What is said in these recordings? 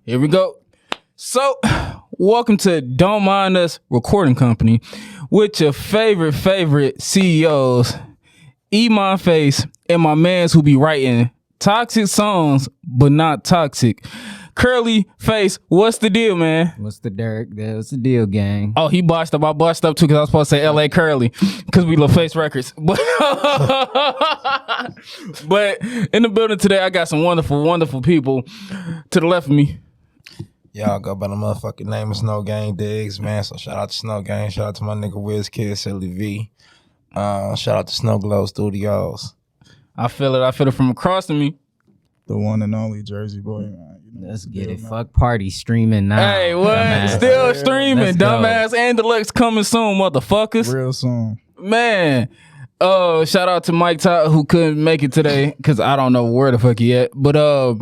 Here we go. So, welcome to Don't Mind Us Recording Company with your favorite CEOs, Iman Face, and my mans who be writing toxic songs, but not toxic. Curly Face, what's the deal, man? What's the Derek? What's the deal, gang? Oh, he bossed up. I bossed up too because I was supposed to say LA Curly because we love Face Records. But in the building today, I got some wonderful people to the left of me. Y'all go by the motherfucking name of Snow Gang Diggs, man. So shout out to Snow Gang. Shout out to my nigga Wiz Kid, Silly V. Shout out to Snow Glow Studios. I feel it from across to me. The one and only Jersey boy, man. Let's get it. Fuck party streaming now. Hey, what? Dumbass. Still streaming. Let's go. Dumbass and Deluxe coming soon, motherfuckers. Real soon. Man. Shout out to Mike Todd who couldn't make it today because I don't know where the fuck he at. But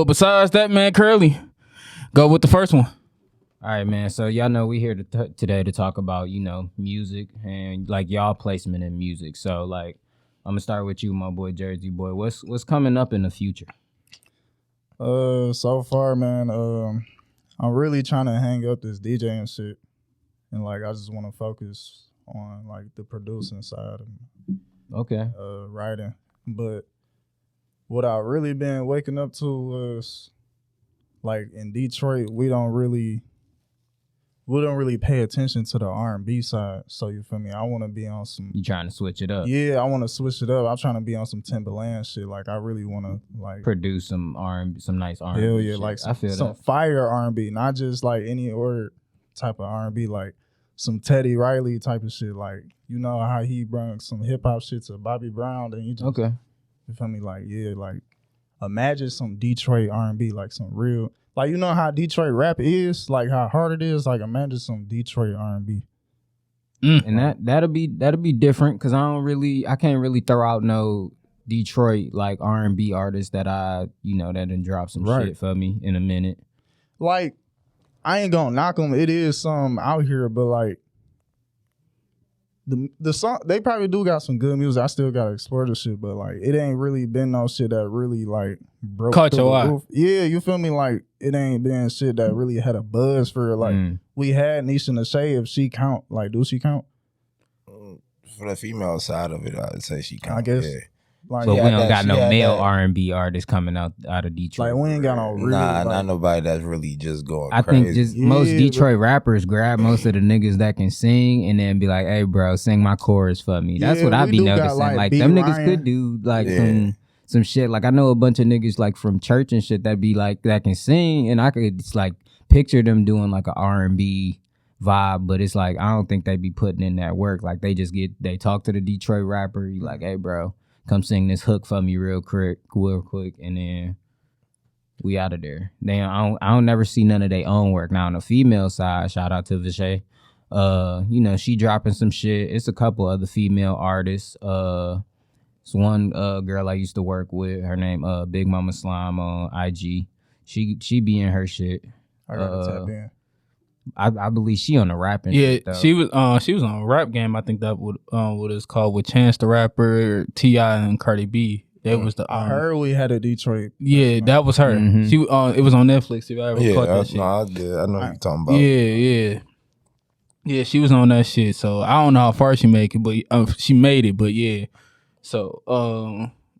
besides that, man, Curly, go with the first one. All right, man. So y'all know we here today to talk about, music and like y'all placement in music. So like, I'm gonna start with you, my boy Jersey boy. What's coming up in the future? So far, man, I'm really trying to hang up this DJing shit, and like I just want to focus on like the producing side and Okay. writing. But what I really been waking up to was like in Detroit, we don't really pay attention to the R&B side. So you feel me? I want to be on some. You trying to switch it up? Yeah, I want to switch it up. I'm trying to be on some Timberland shit. Like I really want to like Produce some R&B, some nice R&B. hell yeah, shit. like I feel some that. fire R&B, not just like any other type of R&B, like some Teddy Riley type of shit. Like you know how he brought some hip hop shit to Bobby Brown, and you just Okay. you feel me? Like yeah, like imagine some Detroit R&B, like some real. Like, you know how Detroit rap is? Like, how hard it is? Like, imagine some Detroit R&B. And that'll be different because I can't really throw out no Detroit like R&B artists that that done drop some shit for me in a minute. Like, I ain't gonna knock them. It is some out here, but, like, the song, they probably do got some good music. I still gotta explore the shit, but, like, it ain't really been no shit that really, like, broke Caught through your the eye. roof. Yeah, you feel me? Like, it ain't been shit that really had a buzz for, like, we had Nisha Nashay, if she count. Like, do she count? For the female side of it, I'd say she kind I of, guess. yeah. Like, But Yeah, we don't that- got she no had male that. R&B artists coming out of Detroit. like, we ain't got no real, Nah, like, not nobody that's really just going I crazy. think just Yeah, most but- Detroit rappers grab most of the niggas that can sing and then be like, "Hey, bro, sing my chorus for me." That's Yeah, what I we be do got, noticing. like, Like B. them niggas Ryan. could do like Yeah. some shit. Like I know a bunch of niggas like from church and shit that be like that can sing, and I could just like picture them doing like a R&B vibe. But it's like I don't think they be putting in that work. Like they talk to the Detroit rapper. You like, "Hey, bro, come sing this hook for me real quick, and then we out of there." Damn, I don't never see none of their own work. Now on the female side, shout out to Vishay. She dropping some shit. It's a couple other female artists. It's one girl I used to work with. Her name Big Mama Slime on IG. She be in her shit. I gotta tap in. I believe she on the rapping. Yeah, shit, though. she was on Rap Game. I think that what it's called with Chance the Rapper, T.I. and Cardi B. That was the I heard we had a Detroit. yeah, that was her. Mhm. She it was on Netflix. If I ever Yeah, caught that shit. no, I did. I know what you're talking about. Yeah, she was on that shit. So I don't know how far she make it, but she made it. But yeah, so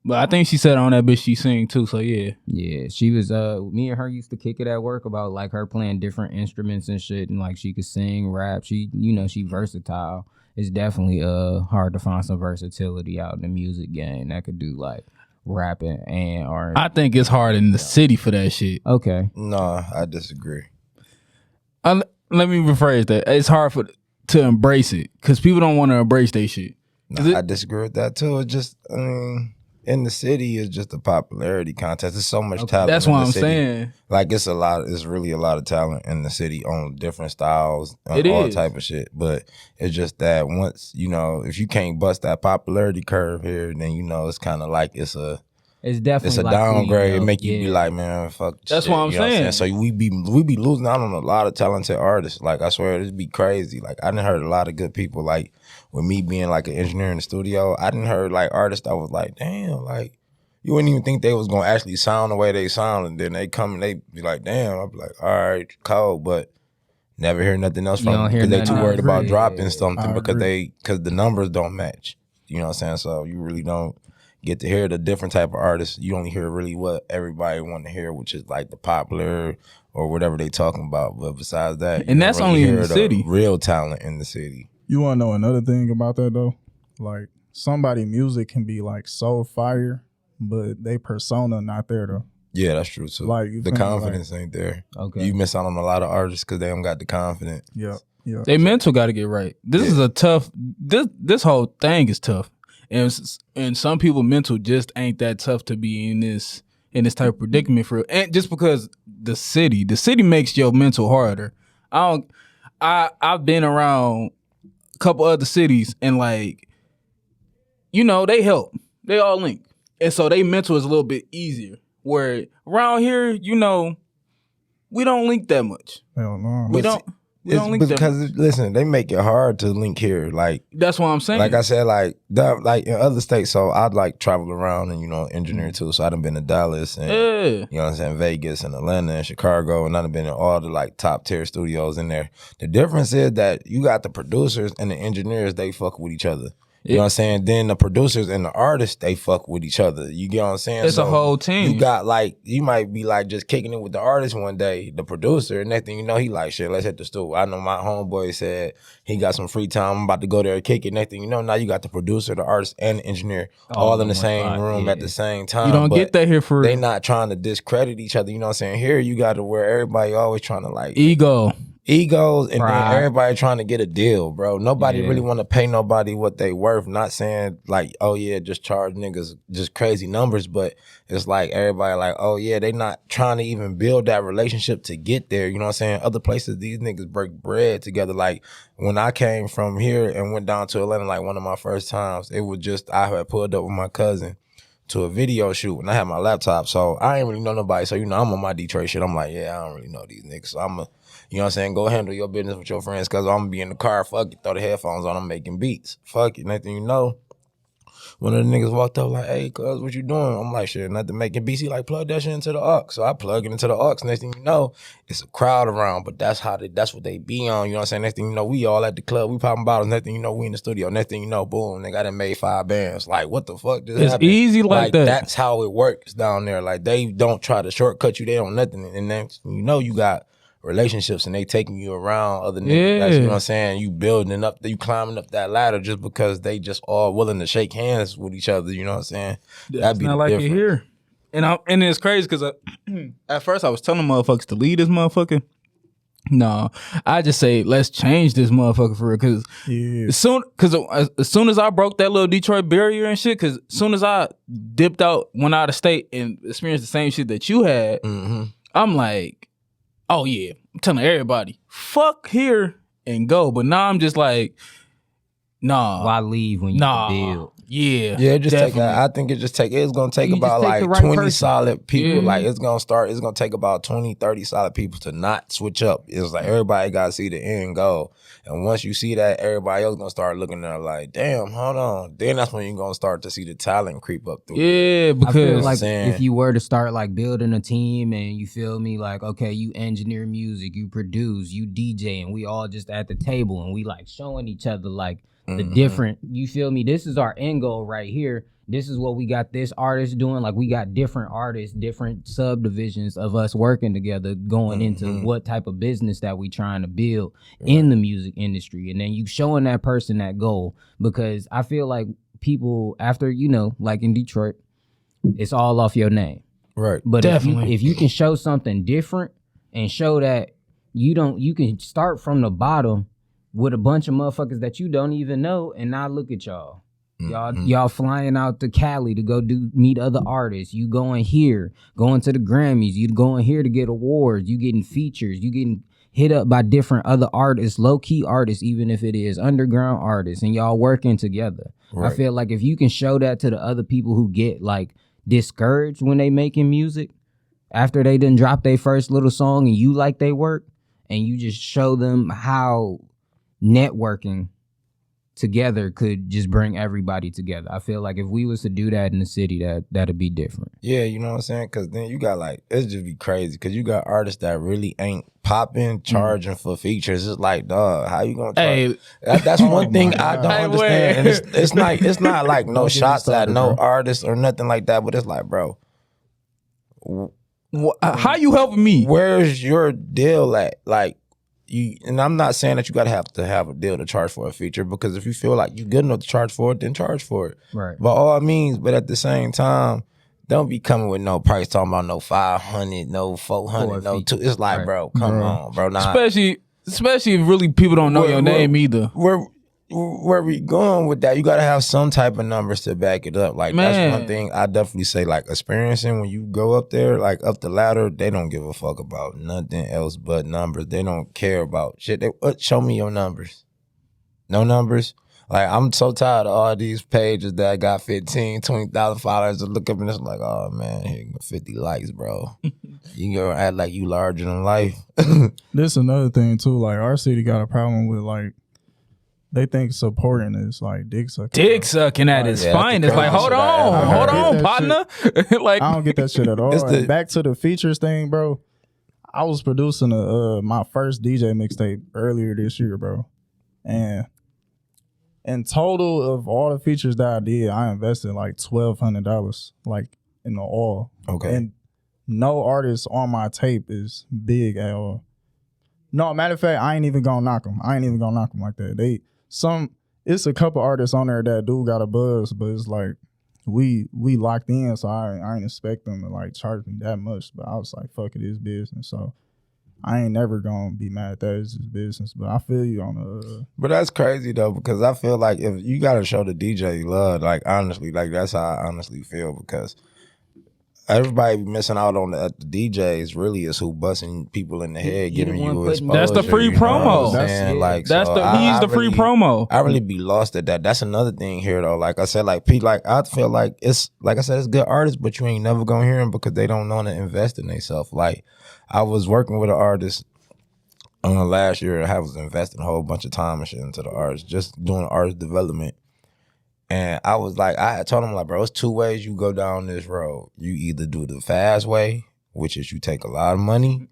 but I think she said on that bitch she sing too. So yeah, Yeah, she was me and her used to kick it at work about like her playing different instruments and shit, and like she could sing, rap. She she versatile. It's definitely hard to find some versatility out in the music game that could do like rapping and R&B. I think it's hard in the city for that shit. Okay. No, I disagree. Let me rephrase that. It's hard to embrace it because people don't want to embrace their shit. No, I disagree with that too. It's just, I mean, in the city, it's just a popularity contest. There's so much talent. That's in what the I'm city. saying. Like it's really a lot of talent in the city on different styles, It all is. type of shit. But it's just that once if you can't bust that popularity curve here, then it's kind of like it's a definitely like downgrade. It make you be like, man, fuck. That's shit, what I'm you know saying. So we be losing out on a lot of talented artists. Like I swear, this be crazy. Like I done heard a lot of good people. Like with me being like an engineer in the studio, I didn't heard like artists that was like, damn, like. you wouldn't even think they was gonna actually sound the way they sound, and then they come and they be like, damn. I'd be like, all right, cold, but never hear nothing else You from don't them hear because they nothing too worried else. about Yeah. dropping something I because agree. the numbers don't match. You know what I'm saying? So you really don't get to hear the different type of artists. You only hear really what everybody want to hear, which is like the popular or whatever they talking about. But besides that, you And don't that's really only in hear the city. real talent in the city. You want to know another thing about that though? Like somebody music can be like so fire, but they persona not there though. Yeah, that's true too. Like, you the feel me? confidence ain't there. Okay. You miss out on a lot of artists because they don't got the confidence. Yeah. They mental got to get right. This is a tough. This whole thing is tough, and some people mental just ain't that tough to be in this type of predicament for. And just because the city makes your mental harder. I've been around a couple other cities and like, they help. They all link, and so they mental is a little bit easier. Where around here, we don't link that much. Hell no. We don't link that much. Because listen, they make it hard to link here. Like That's what I'm saying. Like I said, like in other states, so I'd like travel around and engineer too. So I done been to Dallas and yeah. you know what I'm saying, Vegas and Atlanta and Chicago, and I done been in all the like top tier studios in there. The difference is that you got the producers and the engineers, they fuck with each other. You know what I'm saying? Then the producers and the artists, they fuck with each other. You get what I'm saying? It's a whole team. You got like, you might be like just kicking it with the artist one day, the producer, and next thing you know, he like, shit, let's hit the stool. I know my homeboy said he got some free time. I'm about to go there and kick it. Next thing you know, now you got the producer, the artist, and the engineer all in the same room at the same time. You don't But get that here for they not trying to discredit each other. You know what I'm saying? Here you got to where everybody always trying to like egos and then everybody trying to get a deal, bro. Nobody really want to pay nobody what they worth. Not saying like, oh yeah, just charge niggas just crazy numbers, but it's like everybody like, oh yeah, they not trying to even build that relationship to get there. You know what I'm saying? Other places, these niggas break bread together. Like when I came from here and went down to Atlanta, like one of my first times, it was just, I had pulled up with my cousin to a video shoot and I had my laptop. So I ain't really know nobody. So, I'm on my Detroit shit. I'm like, yeah, I don't really know these niggas. So I'm you know what I'm saying? Go handle your business with your friends because I'm going to be in the car. Fuck it. Throw the headphones on. I'm making beats. Fuck it. Nothing you know. One of the niggas walked up like, hey, cuz, what you doing? I'm like, shit, nothing making beats. He like, plug that shit into the aux. So I plug it into the aux. Next thing you know, it's a crowd around. But that's what they be on. You know what I'm saying? Next thing you know, we all at the club. We popping bottles. Next thing you know, we in the studio. Next thing you know, boom, they got made 5 bands. Like, what the fuck just happened? It's easy like that. That's how it works down there. Like, they don't try to shortcut you. They don't nothing. And then you got relationships and they taking you around other niggas. That's, you know what I'm saying? You building up, you climbing up that ladder just because they just all willing to shake hands with each other. You know what I'm saying? That'd be not like different. it here. And it's crazy because at first I was telling motherfuckers to leave this motherfucker. No, I just say let's change this motherfucker for real. Because as soon as I broke that little Detroit barrier and shit, because as soon as I dipped out, went out of state and experienced the same shit that you had, I'm like, oh yeah, I'm telling everybody, fuck here and go. But now I'm just like, nah. Why leave when you can build? Yeah. Yeah, I think it's gonna take You about just take like the right 20 person. solid people. Yeah. Like it's gonna take about 20, 30 solid people to not switch up. It's like everybody gotta see the end goal. And once you see that, everybody else gonna start looking there like, damn, hold on. Then that's when you're gonna start to see the talent creep up through. Yeah, I feel because like saying- if you were to start like building a team and you feel me, like, okay, you engineer music, you produce, you DJ, and we all just at the table and we like showing each other like the different, you feel me? This is our end goal right here. This is what we got this artist doing. Like we got different artists, different subdivisions of us working together, going into what type of business that we trying to build in the music industry. And then you showing that person that goal, because I feel like people after, like in Detroit, it's all off your name. Right. But Definitely. if you can show something different and show that you can start from the bottom with a bunch of motherfuckers that you don't even know, and now look at y'all. Y'all flying out to Cali to go meet other artists. You going here, going to the Grammys. You going here to get awards. You getting features. You getting hit up by different other artists, low-key artists, even if it is underground artists, and y'all working together. Right. I feel like if you can show that to the other people who get like discouraged when they making music, after they done drop their first little song and you like they work, and you just show them how networking together could just bring everybody together. I feel like if we was to do that in the city, that'd be different. Yeah, you know what I'm saying? Because then you got like, it's just be crazy. Because you got artists that really ain't popping, charging for features. It's like, dog, how you gonna charge? That's one thing I don't understand. And it's not like no shots at no artist or nothing like that. But it's like, bro, how you helping me? Where's your deal at? Like, and I'm not saying that you gotta have a deal to charge for a feature, because if you feel like you good enough to charge for it, then charge for it. Right. By all means, but at the same time, don't be coming with no price talking about no 500, no 400, no 2. It's like, bro, come on, bro. Nah. Especially if really people don't know your name either. Where we going with that? You gotta have some type of numbers to back it up. Like, that's one thing I definitely say, like, experiencing when you go up there, like up the ladder, they don't give a fuck about nothing else but numbers. They don't care about shit. Show me your numbers. No numbers. Like, I'm so tired of all these pages that got 15, 20,000 followers to look up and it's like, oh man, here you go, 50 likes, bro. You gonna act like you larger than life. This another thing too. Like, our city got a problem with, like, they think supporting is like dick sucking. Dick sucking at its finest. Like, hold on, partner. Like, I don't get that shit at all. And back to the features thing, bro. I was producing my first DJ mixtape earlier this year, bro. And in total of all the features that I did, I invested like $1,200, like, in the all. Okay. And no artist on my tape is big at all. No, matter of fact, I ain't even gonna knock them. Like that. It's a couple artists on there that do got a buzz, but it's like we locked in, so I ain't expect them to like charge me that much. But I was like, fuck it, it's business. So I ain't never gonna be mad at that. It's just business. But I feel you on the But that's crazy though, because I feel like if you gotta show the DJ love, like, honestly, like, that's how I honestly feel, because everybody be missing out on the DJs really is who busting people in the head, giving you exposure. That's the free promo. He's the free promo. I really be lost at that. That's another thing here though. Like I said, like Pete, like, I feel like it's, like I said, it's good artists, but you ain't never gonna hear them because they don't know to invest in themselves. Like, I was working with an artist last year. I was investing a whole bunch of time and shit into the artist, just doing artist development. And I was like, I had told him, like, bro, it's two ways you go down this road. You either do the fast way, which is you take a lot of money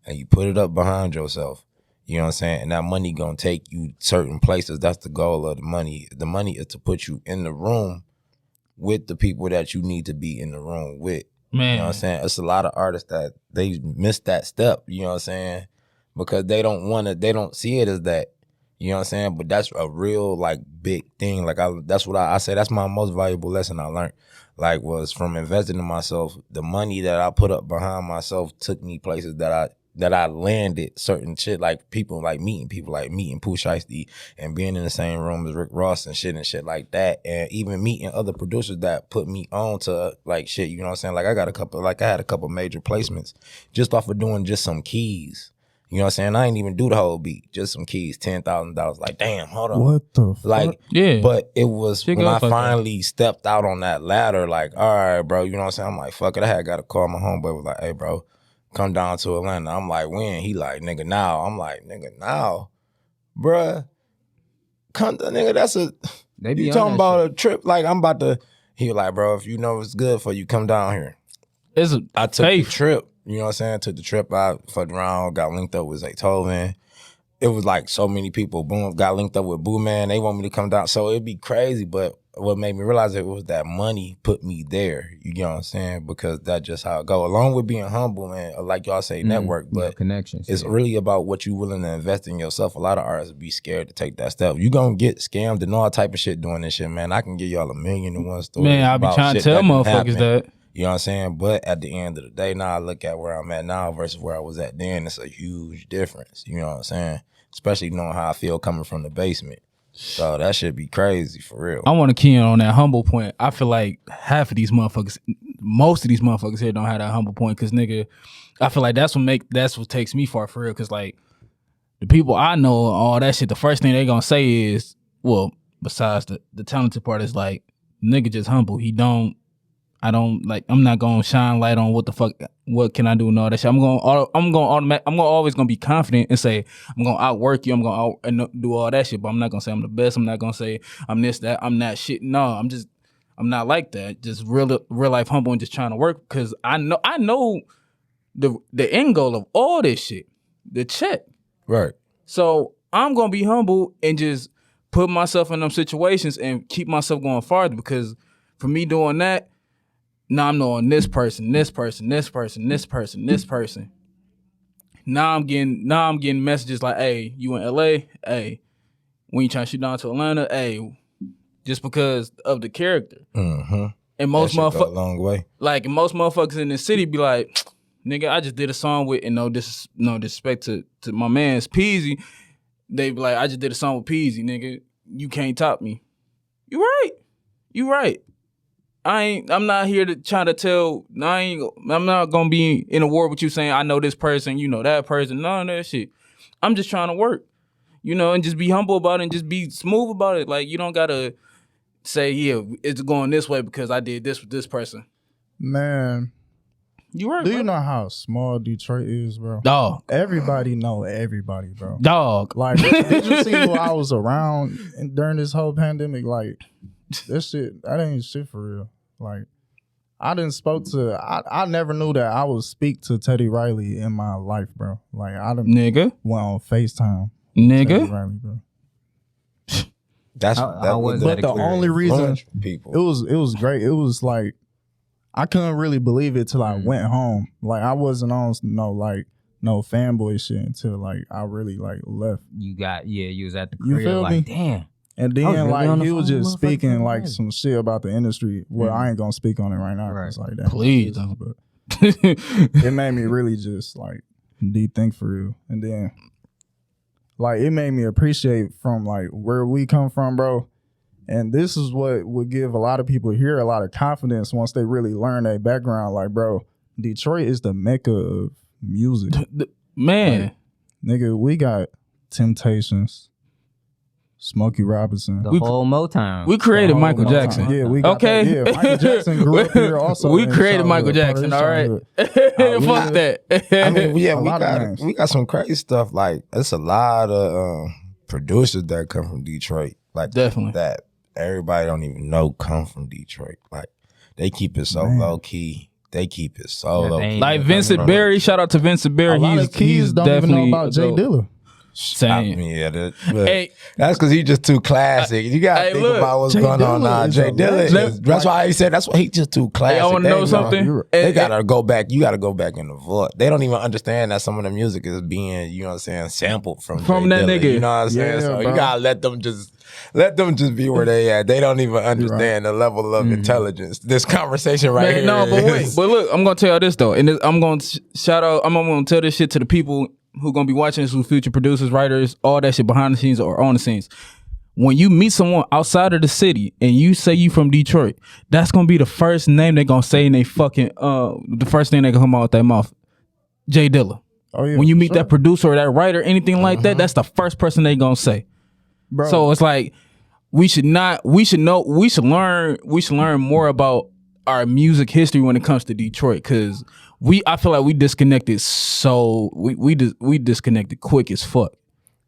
and you put it up behind yourself. You know what I'm saying? And that money gonna take you certain places. That's the goal of the money. The money is to put you in the room with the people that you need to be in the room with. Man. You know what I'm saying? It's a lot of artists that they miss that step, you know what I'm saying? Because they don't see it as that. You know what I'm saying? But that's a real, like, big thing. Like, that's what I say. That's my most valuable lesson I learned. Like, was from investing in myself. The money that I put up behind myself took me places that I landed certain shit. Like, people like meeting Pooh Shiesty and being in the same room as Rick Ross and shit like that. And even meeting other producers that put me on to, like, shit. You know what I'm saying? Like, I had a couple major placements just off of doing just some keys. You know what I'm saying? I ain't even do the whole beat. Just some keys, $10,000. Like, damn, hold on. What the fuck? Like, yeah. But it was when I finally stepped out on that ladder, like, all right, bro, you know what I'm saying? I'm like, fuck it. I had got to call my homeboy. Was like, hey, bro, come down to Atlanta. I'm like, when? He like, nigga, now. I'm like, nigga, now. Bruh, come to, nigga, that's a, you talking about a trip? Like, I'm about to, he was like, bro, if you know it's good for you, come down here. I took the trip. You know what I'm saying? Took the trip out, fucked around, got linked up with Zaytoven. It was like so many people. Boom, got linked up with Boo Man. They want me to come down. So it'd be crazy. But what made me realize it was that money put me there. You know what I'm saying? Because that's just how it go. Along with being humble and, like y'all say, network. But connections. It's really about what you willing to invest in yourself. A lot of artists be scared to take that step. You gonna get scammed and all type of shit doing this shit, man. I can give y'all 1,000,001 stories. Man, I be trying to tell motherfuckers that. You know what I'm saying? But at the end of the day, now I look at where I'm at now versus where I was at then. It's a huge difference. You know what I'm saying? Especially knowing how I feel coming from the basement. So that should be crazy for real. I want to key in on that humble point. I feel like most of these motherfuckers here don't have that humble point. Cause nigga, I feel like that's what takes me far for real. Cause like the people I know, all that shit, the first thing they gonna say is, well, besides the talented part is like, nigga just humble. He don't I'm not gonna shine light on what can I do and all that shit. I'm always gonna be confident and say I'm gonna outwork you. I'm gonna do all that shit, but I'm not gonna say I'm the best. I'm not gonna say I'm this, that. I'm not shit. No, I'm not like that. Just real life humble and just trying to work because I know the end goal of all this shit, the check. Right. So I'm gonna be humble and just put myself in them situations and keep myself going farther because for me doing that. Now I'm knowing this person. Now I'm getting messages like, "Hey, you in LA? Hey, when you trying to shoot down to Atlanta? Hey, just because of the character." Mm-hmm. And most motherfuckers, a long way. Like most motherfuckers in the city be like, "Nigga, I just did a song with," and no disrespect to my man's Peasy. They be like, "I just did a song with Peasy, nigga. You can't top me." You right. I'm not here to try to tell. I'm not gonna be in a war with you saying I know this person, you know that person. None of that shit. I'm just trying to work, and just be humble about it and just be smooth about it. Like you don't gotta say, yeah, it's going this way because I did this with this person. Man, you right. Do bro. you know how small Detroit is, bro? Dog. Everybody know everybody, bro. Dog. Like, did you see who I was around during this whole pandemic? Like, that ain't shit for real. Like, I never knew that I would speak to Teddy Riley in my life, bro. Like, nigga went on FaceTime. Nigga. Teddy Riley, bro. But the only reason people. It was great. It was like I couldn't really believe it till I went home. Like I wasn't on no fanboy shit until like I really like left. You was at the You crib feel like me? damn. And then really like he was just speaking like right. some shit about the industry. Well, I ain't gonna speak on it right now. Right. Like that. Please don't. But it made me really just like deep think for real. And then like it made me appreciate from like where we come from, bro. And this is what would give a lot of people here a lot of confidence once they really learn their background. Like, bro, Detroit is the mecca of music. Man. Like, nigga, we got Temptations, Smokey Robinson. The whole Motown. We created Michael Jackson. Yeah, we got that. Yeah, Michael Jackson grew up here also. We created Michael Jackson, all right? Fuck that. I mean, we got some crazy stuff. Like, it's a lot of producers that come from Detroit. Like, definitely. That everybody don't even know come from Detroit. Like, they keep it so low key. They keep it so low key. Like Vincent Berry, shout out to Vincent Berry. A lot of kids don't even know about Jay Dilla. Same. I mean, that's because he's just too classic. You gotta think about what's going on now. Jay Dilla. That's why he said. That's why he's just too classic. I want to know something. They gotta go back. You gotta go back in the vault. They don't even understand that some of the music is being, you know what I'm saying, sampled from that Dilla, nigga. You know what I'm saying? So you gotta let them just be where they at. They don't even understand the level of intelligence. This conversation here. No, but wait. But look, I'm gonna tell you this though, and I'm gonna shout out. I'm gonna tell this shit to the people who gonna be watching this, who future producers, writers, all that shit behind the scenes or on the scenes. When you meet someone outside of the city and you say you from Detroit, that's gonna be the first name they gonna say in they fucking the first thing they gonna come out with their mouth. Jay Dilla. Oh yeah. When you meet that producer or that writer, anything like that, that's the first person they gonna say. Bro. So it's like we should learn more about our music history when it comes to Detroit, because I feel like we disconnected we disconnected quick as fuck.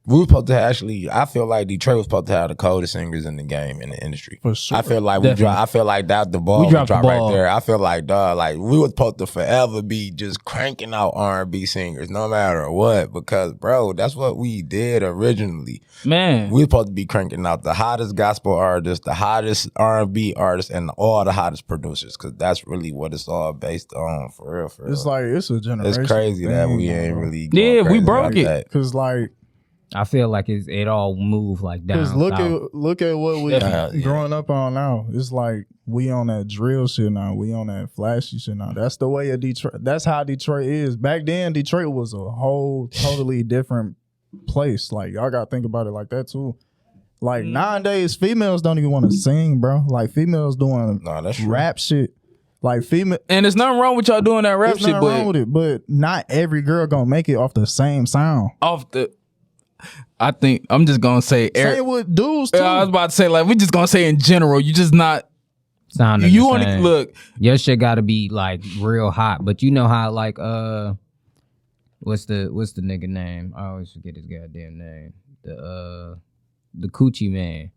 We were supposed to I feel like Detroit was supposed to have the coldest singers in the game, in the industry. For sure. I feel like the ball we dropped right there. I feel like, like we were supposed to forever be just cranking out R&B singers no matter what, because, bro, that's what we did originally. Man. We were supposed to be cranking out the hottest gospel artists, the hottest R&B artists, and all the hottest producers, because that's really what it's all based on, for real. It's like, it's a generation. It's crazy that we ain't really we broke it. Because, like, I feel like it all moved like down. Because look at what we growing up on now. It's like we on that drill shit now. We on that flashy shit now. That's the way of Detroit. That's how Detroit is. Back then, Detroit was a whole totally different place. Like, y'all gotta think about it like that too. Like nowadays, females don't even want to sing, bro. Like females doing rap shit. Like female, and there's nothing wrong with y'all doing that rap shit. Nothing wrong with it, but not every girl gonna make it off the same sound. I think I'm just gonna say same with dudes too. I was about to say, like, we just gonna say in general, you just not sounding You the want to same. look? Your shit got to be like real hot, but you know how like what's the nigga name? I always forget his goddamn name. The Coochie Man.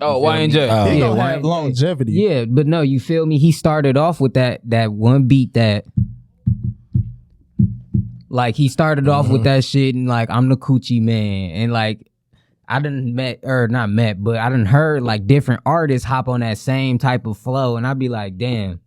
Oh, You feel me? YNJ. He Yeah, don't have YNJ. longevity. Yeah, but no, you feel me? He started off with that one beat that. Like he started off with that shit and like I'm the Coochie Man and like I done heard like different artists hop on that same type of flow and I'd be like, damn,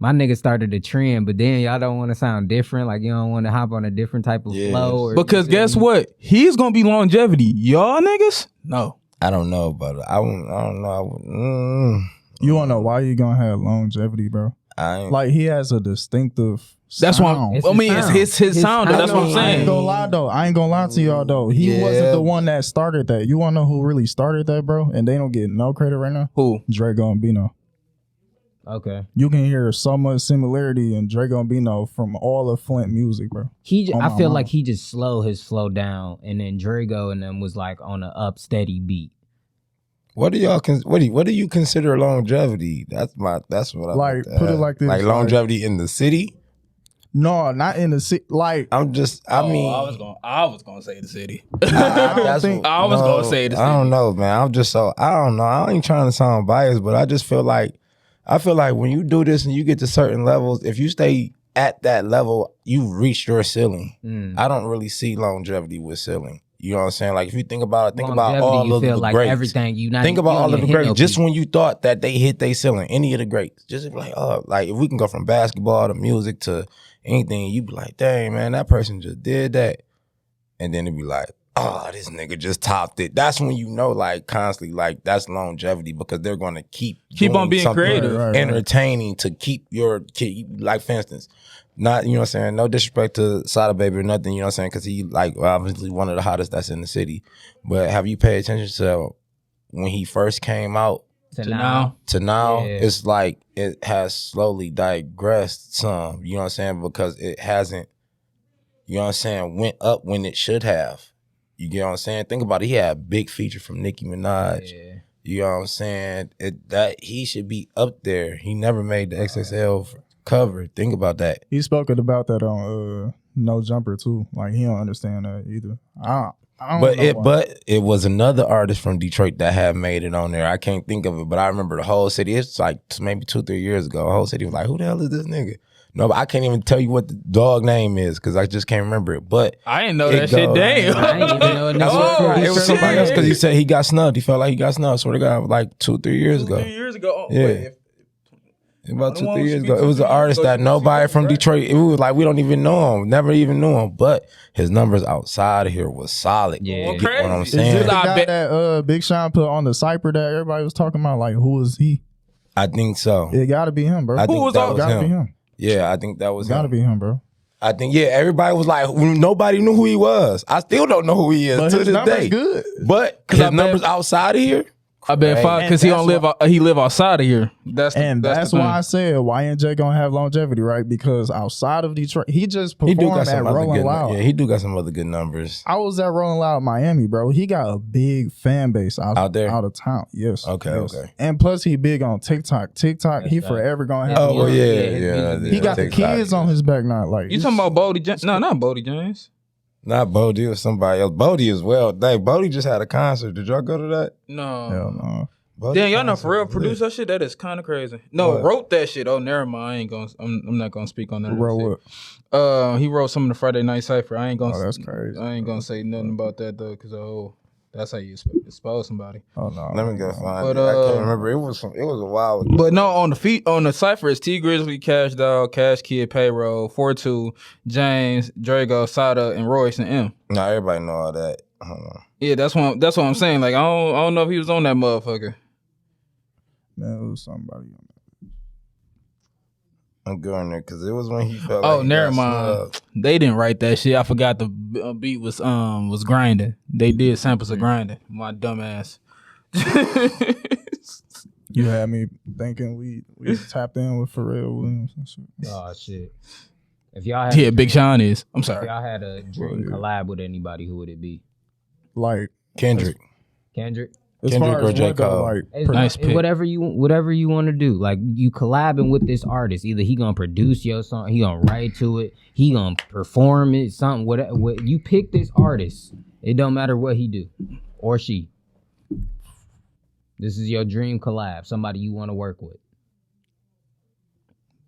my nigga started a trend, but then y'all don't want to sound different, like you don't want to hop on a different type of flow. Or, Because guess what? He's gonna be longevity. Y'all niggas? No. I don't know about it. I don't know. You wanna know why you gonna have longevity, bro? I ain't. Like he has a distinctive. That's why sound. It's I mean his it's his sound. sound. That's what I'm I ain't saying. gonna lie though. I ain't gonna lie to y'all though. He Yeah. wasn't the one that started that. You wanna know who really started that, bro? And they don't get no credit right now. Who? Drago and Bino. Okay. You can hear so much similarity in Drago and Bino from all of Flint music, bro. I my feel mama. like he just slowed his flow down, and then Drago and them was like on an up steady beat. What do y'all? What do you consider longevity? That's what I Like, put it like this, Like like- longevity in the city. No, not in the city. Like I mean, I was gonna say the city. that's think- I was gonna say the I don't city. know, man. I don't know. I ain't trying to sound biased, but I just feel like when you do this and you get to certain levels, if you stay at that level, you've reached your ceiling. I don't really see longevity with ceiling. You know what I'm saying? Like if you think about it, think about Longevity, all you of feel the like greats. everything you not. Think about you don't all of the even hit greats. no Just peak. when you thought that they hit their ceiling, any of the greats, just be like, oh, like if we can go from basketball to music to anything, you be like, dang, man, that person just did that. And then it'd be like, oh, this nigga just topped it. That's when you know, like, constantly, like, that's longevity because they're going to keep Keep on doing being something creative. Right. entertaining to keep like, for instance, not, you know what I'm saying, no disrespect to Sada Baby or nothing, you know what I'm saying, because he, like, obviously one of the hottest that's in the city. But have you paid attention to when he first came out to now. to now? Yeah. It's like it has slowly digressed some, you know what I'm saying, because it hasn't, you know what I'm saying, went up when it should have. You get what I'm saying? Think about it. He had a big feature from Nicki Minaj. Yeah. You know what I'm saying? That he should be up there. He never made the XXL cover. Think about that. he spoke about that on No Jumper too. Like he don't understand that either. I don't know why. But it was another artist from Detroit that had made it on there. I can't think of it, but I remember the whole city. It's like maybe 2-3 years ago. The whole city was like, "Who the hell is this nigga?" No, but I can't even tell you what the dog name is because I just can't remember it. But I didn't know It that shit. goes- Damn. I ain't even know it that's was what for it was this somebody shit. else because he said he got snubbed. He felt like he got snubbed. Swear to God, like 2-3 years ago. 2-3 years ago. Oh, Yeah. wait, About 2-3 One years should be ago. It was 2-3 an years artist ago. that You see nobody that, from right? Detroit, it was like we don't even know him, never even knew him. But his numbers outside of here was solid. Yeah. You get what I'm Crazy. Is saying? this the I guy bet- that Big Sean put on the Cypher that everybody was talking about? Like who is he? I think so. It gotta be him, bro. I think was that all- was gotta be him. him. Yeah, I think that was Gotta him. be him, bro. I think, yeah, everybody was like, nobody knew who he was. I still don't know who he is But to his this numbers day. good. But I his bet- numbers outside of here, I bet Right. 5 because And he don't live. He live outside of here. That's That's the why I thing. said YNJ gonna have longevity, right? Because outside of Detroit, he just he do performed got at some other Rolling good. Loud. Yeah, he do got some other good numbers. I was at Rolling Loud Miami, bro. He got a big fan base Out there? out of town. Yes. Okay, yes. okay. And plus, he big on TikTok. TikTok, he right. forever gonna have. Oh, well, Yeah, yeah, his yeah. music He got the TikTok. kids on his back now. Like You talking about Bodie James? No, not Bodie James. Not Bodie or somebody else. Bodie as well. Dang, Bodie just had a concert. Did y'all go to that? No. Hell no. Bodie Damn, y'all know concert for real was produce lit. that shit. That is kind of crazy. No, What? wrote that shit. Oh, never mind. I ain't gonna. I'm not gonna speak on that. Bro, shit. what? He wrote some of the Friday Night Cipher. I ain't gonna. Oh, that's crazy. I ain't gonna say nothing about that though, cause that's how you expose somebody. Oh no. Let me go find But, it. I can't remember. It was a while ago. But no, on the cipher it's T Grizzly, Cash Dog, Cash Kid, Payroll, 4-2, James, Drago, Sada, and Royce and M. Nah, everybody know all that. Hold on. Yeah, that's what I'm saying. Like I don't know if he was on that motherfucker. Man, it was somebody. I'm going there because it was when he felt like Oh, he never got mind. snubbed. They didn't write that shit. I forgot the beat was grinding. They did samples of grinding. My dumb ass. You had me thinking we tapped in with Pharrell Williams and shit. Oh shit. If y'all had Yeah, Big Sean is. I'm if sorry. y'all had a dream collab with anybody, who would it be? Like Kendrick. Kendrick? As Kendrick far or as J. what though, Cole? like, It's Nice pick. whatever you want to do. Like you collabing with this artist. Either he gonna produce your song, he gonna write to it, he gonna perform it, something. Whatever. You pick this artist. It don't matter what he do or she. This is your dream collab. Somebody you want to work with.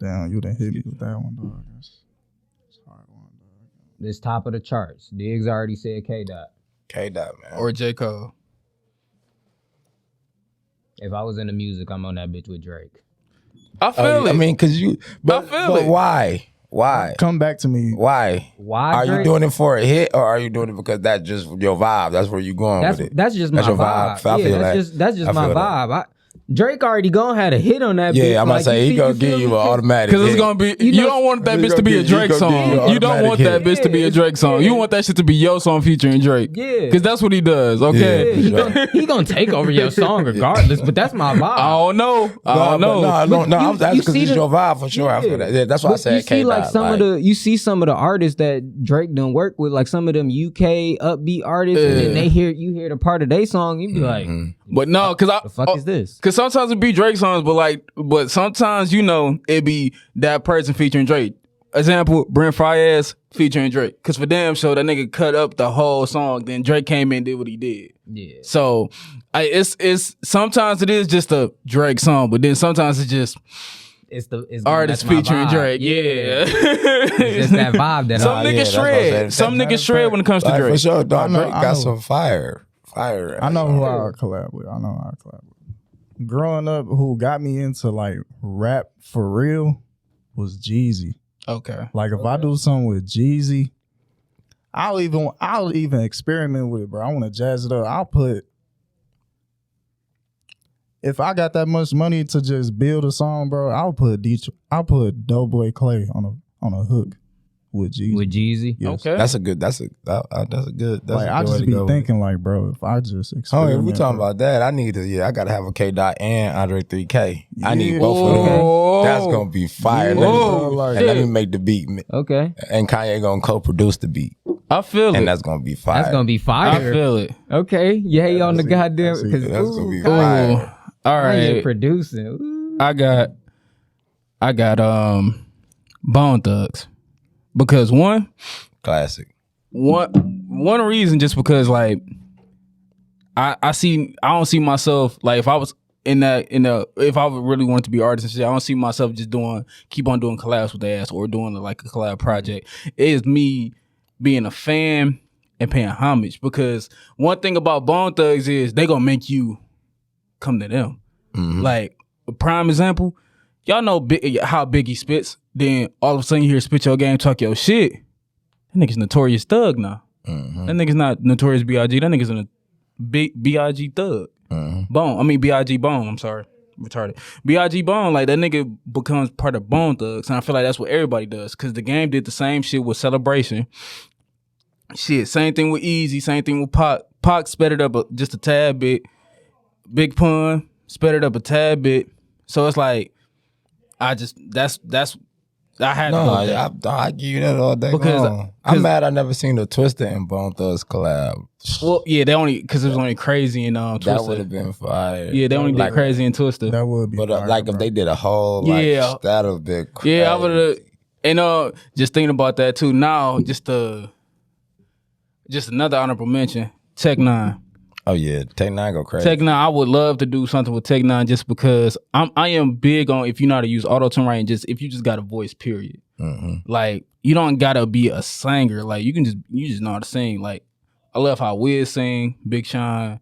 damn, you done hit me with that one, dog. That's a hard one, dog. This top of the charts. Diggs already said K Dot. K-Dot, man. Or J. Cole. If I was into music, I'm on that bitch with Drake. I feel it. I mean, cause you. But, feel but it. why? Why? Come back to me. Why? Why? Are you Drake? doing it for a hit, or are you doing it because that's just your vibe? That's where you going with it. That's just my That's your vibe. vibe. I Yeah, feel that's just I my feel that. vibe. Drake already gonna had a hit on that. Yeah, bitch. I'm about to say he gonna give you an automatic. Because it's hit. gonna be, You you know- don't want that He bitch to be gonna a give- he Drake gonna give you song. an You don't want automatic that bitch to be a Drake song. You want that shit to be your song featuring Drake. Yeah. Because that's what he does, okay? Yeah. He gonna take over your song regardless. But that's my vibe. I don't know. I don't know. No, I But was asking because see it's the- your vibe for sure. I feel that. Yeah, that's why I But said you see, K-Dot. like some of the, you see some of the artists that Drake done work with, like some of them UK upbeat artists, and then you hear the part of their song, you be like, But no, because the fuck is this? Because sometimes it be Drake songs, but sometimes, it be that person featuring Drake. Example, Brent Faiyaz featuring Drake. Because for damn sure, that nigga cut up the whole song, then Drake came in and did what he did. Yeah. So, it's sometimes it is just a Drake song, but then sometimes it's just It's artists that's my featuring vibe. Drake. Yeah. It's just that vibe that Some I yeah, niggas that's what I'm saying. shred. Some Matter niggas of shred fact, when it comes to Like, for Drake. sure, dog. I know- Drake I got know. some fire. Fire. I know who I collab with. Growing up, who got me into like rap for real was Jeezy. Okay. Like if I do something with Jeezy, I'll even experiment with it, bro. I want to jazz it up. If I got that much money to just build a song, bro, I'll put Doughboy Clay on a hook with Jeezy. with Jeezy. Yes. Okay. That's a good. That's a good. That's Like a I good way just to be go. thinking, like, bro, if I just Oh, experiment, if we talking bro. about that, I need to. Yeah, I gotta have a K-Dot and Andre 3K. I need Yeah. both of them. Oh. That's gonna be fire. Yeah, Let me- Oh, bro, like, and let me make the beat, Okay. and Kanye gonna co-produce the beat, I feel and it. that's gonna be fire. That's gonna be I fire. feel it. Okay. Yay on the That's it. goddamn. That's it. Because That's gonna be Ooh. fire. All Kanye right. producing. Ooh. I got Bone Thugs. Because one Classic. reason, just because like I don't see myself, like if I was if I would really want to be artist and shit, I don't see myself just keep on doing collabs with their ass or doing like a collab project. It is me being a fan and paying homage, because one thing about Bone Thugs is they gonna make you come to them. Mhm. Like a prime example, y'all know how Biggie spits. Then all of a sudden you hear Spit Your Game, Talk Your Shit. That nigga's Notorious Thug now. Mhm. That nigga's not Notorious B.I.G. That nigga's a B.I.G. Thug. Mhm. B.I.G. Bone. I'm sorry. Retarded. B.I.G. Bone, like that nigga becomes part of Bone Thugs. And I feel like that's what everybody does. Cause the game did the same shit with Celebration. Shit, same thing with Easy, same thing with Pac. Pac sped it up just a tad bit. Big Pun sped it up a tad bit. So it's like, I had No, to go with that. I give you that all day Because- long. 'cause- I'm mad I never seen the Twister and Bone Thugs collab. Well, yeah, because it was only Crazy and That Twister. would have been fire. Yeah, they only did like, Crazy and Twister. That would be But fire, like if bro. they did a whole like Yeah. that'd have been crazy. Yeah, I would have. And just thinking about that too. Now, just another honorable mention. Tech Nine. Oh yeah, Tech Nine go crazy. Tech Nine. I would love to do something with Tech Nine, just because I am big on, if you know how to use auto tune right, and if you just got a voice, period. Mm-hmm. Like you don't gotta be a singer. Like you just know how to sing. Like I love how Wiz sing, Big Sean,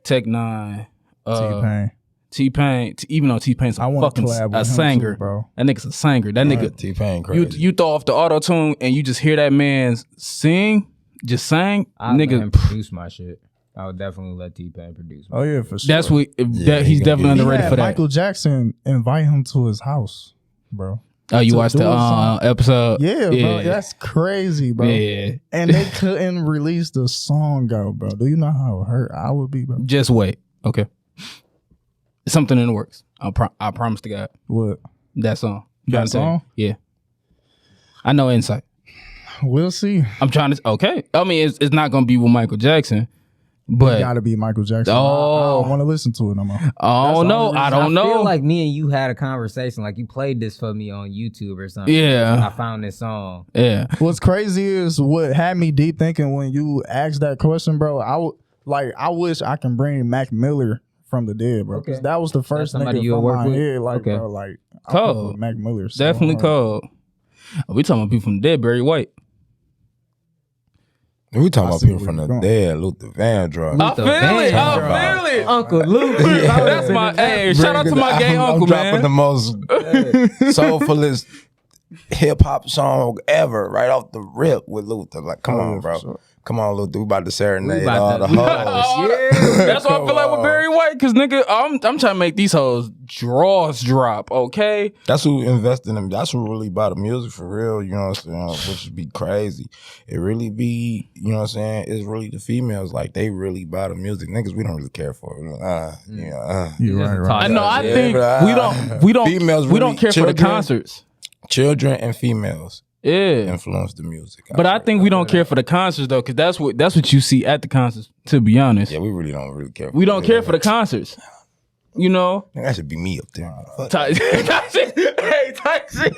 Tech Nine, T-Pain. T-Pain. Even though T-Pain's I a want to fucking collab with a him singer, too, bro. That nigga's a singer. That nigga. T-Pain crazy. You throw off the auto tune and you just hear that man sing, just sang, I let him nigga. produce my shit. I would definitely let T-Pain produce my Oh yeah, for sure. That's what Yeah, he's he gonna definitely be- underrated had for that. Michael Jackson invite him to his house, bro. Oh, you to watched do the a song. episode? Yeah, bro. That's crazy, bro. Yeah. And they couldn't release the song out, bro. Do you know how hurt I would be, bro? Just wait. Okay. Something in the works. I promise to God. What? That song. That Trying to tell you. song? Yeah. I know Insight. We'll see. I'm trying to. Okay. I mean, it's not gonna be with Michael Jackson. But it gotta be Michael Jackson. I don't want to listen to it no more. I don't know. I feel like me and you had a conversation. Like you played this for me on YouTube or something. Yeah. I found this song. Yeah. What's crazy is what had me deep thinking when you asked that question, bro. I wish I can bring Mac Miller from the dead, bro. Because that was the first nigga from my head. Like, bro, like cold. Mac Miller. So definitely cold. We talking about people from the dead, Barry White. We talking about people from the dead, Luther Vandross. I feel it. Uncle Luke. That's my hey. Shout out to my gay uncle, I'm man. dropping the most soulfulest hip hop song ever right off the rip with Luther. Like, come on, bro. Sure. Come on, Luther. We about to serenade all the hoes. Yeah. That's why I feel like with Barry White, because nigga, I'm trying to make these hoes draws drop, okay? That's who invested in them. That's who really buy the music for real, you know what I'm saying? Which would be crazy. It really be, you know what I'm saying? It's really the females, like, they really buy the music. Niggas, we don't really care for it. You're right. I know, I think females we don't care for the concerts. Children and females. Yeah, influence the music. But I think we don't care for the concerts though, because that's what you see at the concerts. To be honest, yeah, we really don't care. We don't care for the concerts. You know, that should be me up there. Hey, Tyson.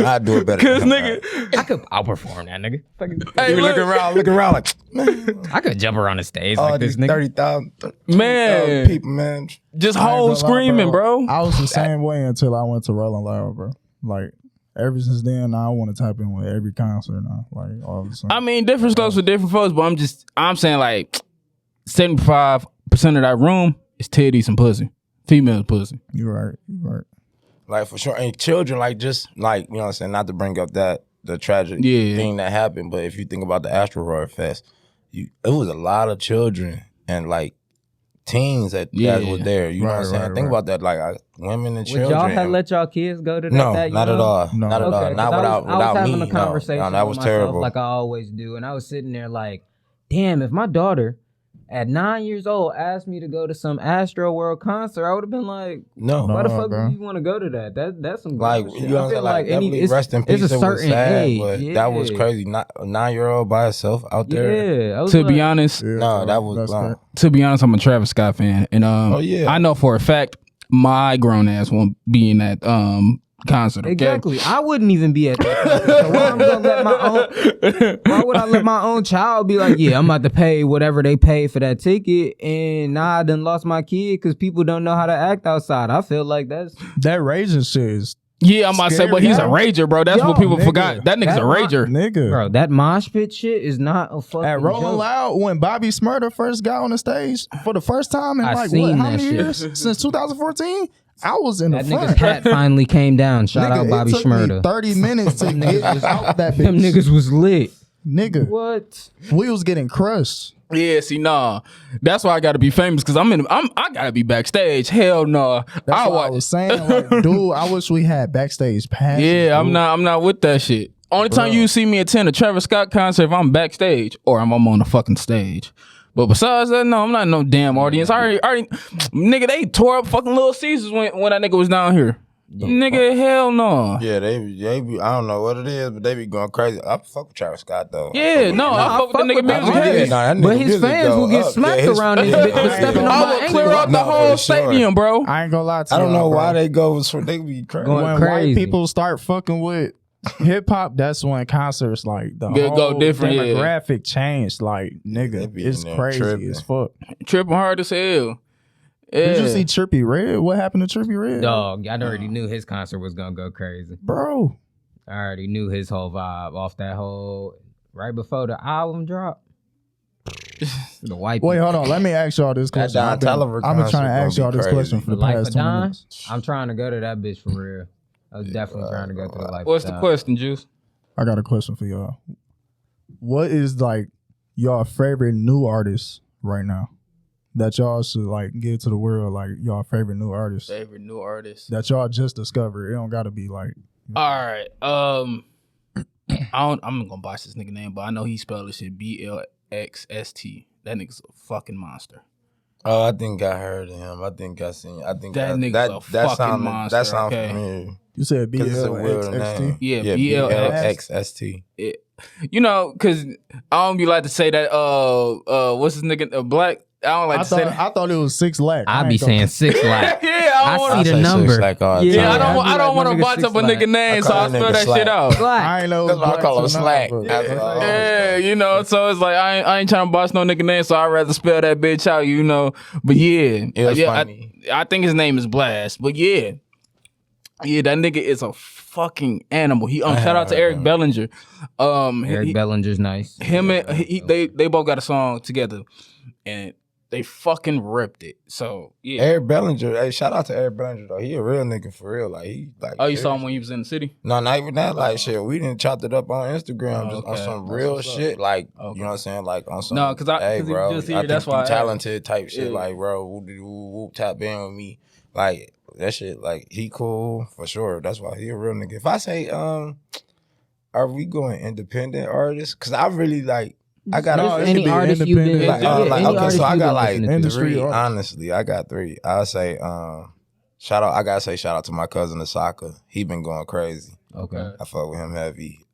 I do it better. Cause nigga, I could outperform that nigga. Hey, look around like, man. I could jump around the stage like this nigga. 30,000 man, people, man. Just whole screaming, bro. I was the same way until I went to Rolling Loud, bro. Like. Ever since then, I want to type in with every concert now. Like all of a sudden. I mean, different strokes for different folks, but I'm saying like 75% of that room is titties and pussy, female pussy. You're right. Like for sure, and children, like just like you know what I'm saying. Not to bring up the tragic thing that happened, but if you think about the Astroworld Fest, it was a lot of children and like teens that were there. You know what I'm saying? Think about that, like women and children. Would y'all have let y'all kids go to that? No, that not at all. No. Not at all. Not without me. I was having a conversation that was with myself, terrible. like I always do, and I was sitting there like, damn, if my daughter at 9 years old asked me to go to some Astro World concert, I would have been like, no. Why the fuck do you want to go to that? That's some like shit. You know what I'm saying? Like rest in peace. It's a certain sad, age. But that was crazy. Not a 9-year-old by herself out there. Yeah. To be honest, no, that was wrong. To be honest, I'm a Travis Scott fan, and I know for a fact my grown ass won't be in that concert. Okay? Exactly. I wouldn't even be at that concert. So why would I let my own child be like, yeah, I'm about to pay whatever they pay for that ticket, and now I done lost my kid because people don't know how to act outside. I feel like that raging shit is. Yeah, I'm about to say, but he's a rager, bro. That's what people forgot. That nigga's a rager. Nigga. Bro, that mosh pit shit is not a fucking At Rolling joke. Loud, when Bobby Smurda first got on the stage for the first time in how many years? Since 2014? I was in the front. That nigga's hat finally came down. Shout out Bobby Smurda. 30 minutes to get out that bitch. Them niggas was lit. Nigga. What? We was getting crushed. Yeah, see, nah. That's why I gotta be famous, because I gotta be backstage. Hell no. That's what I was saying. Like, dude, I wish we had backstage passes. Yeah, dude. I'm not with that shit. Only time you see me attend a Travis Scott concert if I'm backstage or I'm on the fucking stage. But besides that, no, I'm not no damn audience. I already nigga, they tore up fucking Little Caesars when that nigga was down here. Nigga, hell no. Yeah, they be, I don't know what it is, but they be going crazy. I fuck with Travis Scott though. Yeah, I fuck with the nigga music heavy. But his fans will get smacked around this bitch for stepping on my I will clear up the whole stadium, bro. I ain't gonna lie to you. I don't know why they go, they be crazy. When white people start fucking with hip hop, that's when concerts like the whole go different, demographic changed. Like, nigga, it's crazy as fuck. Tripping hard as hell. Yeah. Did you see Trippie Redd? What happened to Trippie Redd? Dog, I already knew his concert was gonna go crazy. Bro. I already knew his whole vibe off that whole right before the album dropped. The white Wait, hold on. Let me ask y'all this question. I've been trying to ask y'all this question for the past 2 minutes. I'm trying to go to that bitch for real. I was definitely trying to go to the life. What's the question, Juice? I got a question for y'all. What is like y'all favorite new artist right now that y'all should like give to the world? Like y'all favorite new artist. Favorite new artist that y'all just discovered. It don't gotta be like. All right. I'm not gonna botch this nigga name, but I know he spelled this shit BLXST. That nigga's a fucking monster. Oh, I think I heard him. I think I seen. I think that nigga's a fucking monster. That sounds familiar. You said Because it's a real name. BLXXT? Yeah, BLXXT. You know, because I don't be like to say that. What's his nigga? Black. I don't like to say that. I thought it was 6 lakh. I be saying 6 lakh. Yeah, I see the number. Yeah, I don't want to botch up a nigga name, so I spell that shit out. I ain't know. That's why I call him Slack. Yeah, you know, so it's like I ain't trying to boss no nigga name, so I'd rather spell that bitch out, you know. But yeah, I think his name is Blast. But yeah, that nigga is a fucking animal. He shout out to Eric Bellinger. Eric Bellinger's nice. Him and they both got a song together, and they fucking ripped it. So yeah, Eric Bellinger. Hey, shout out to Eric Bellinger though. He a real nigga for real. Like he like. Oh, you saw him when he was in the city? No, not even that. Like shit, we didn't chopped it up on Instagram just on some real shit. Like you know what I'm saying? Like on some. No, because hey, bro, just here, I that's think why you talented type shit. Yeah. Like bro, whoop, tap in with me. Like that shit. Like he cool for sure. That's why he a real nigga. If I say are we going independent artists? Because I really like. I got any artist you been okay, so I got like industry 3. artists. Honestly, I got 3. I'll say shout out. I gotta say shout out to my cousin Asaka. He been going crazy. Okay. I fuck with him heavy.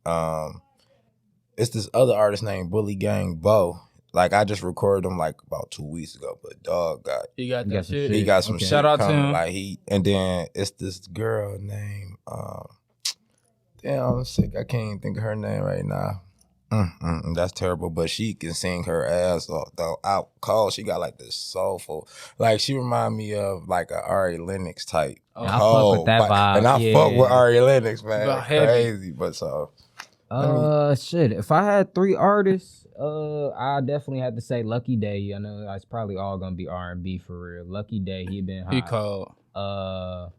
It's this other artist named Bully Gang Bo. Like I just recorded him like about 2 weeks ago, but dog got he got that shit. He got some shit. Shout out coming. to him. Like and then it's this girl named damn, I'm sick. I can't even think of her name right now. That's terrible, but she can sing her ass off though. Out cold, she got like this soulful, like she remind me of like a Ari Lennox type. I fuck with that vibe, and I fuck with Ari Lennox, man. Crazy, but so. Shit. If I had 3 artists, I definitely had to say Lucky Day. I know it's probably all gonna be R&B for real. Lucky Day, he been hot. He called. Oh,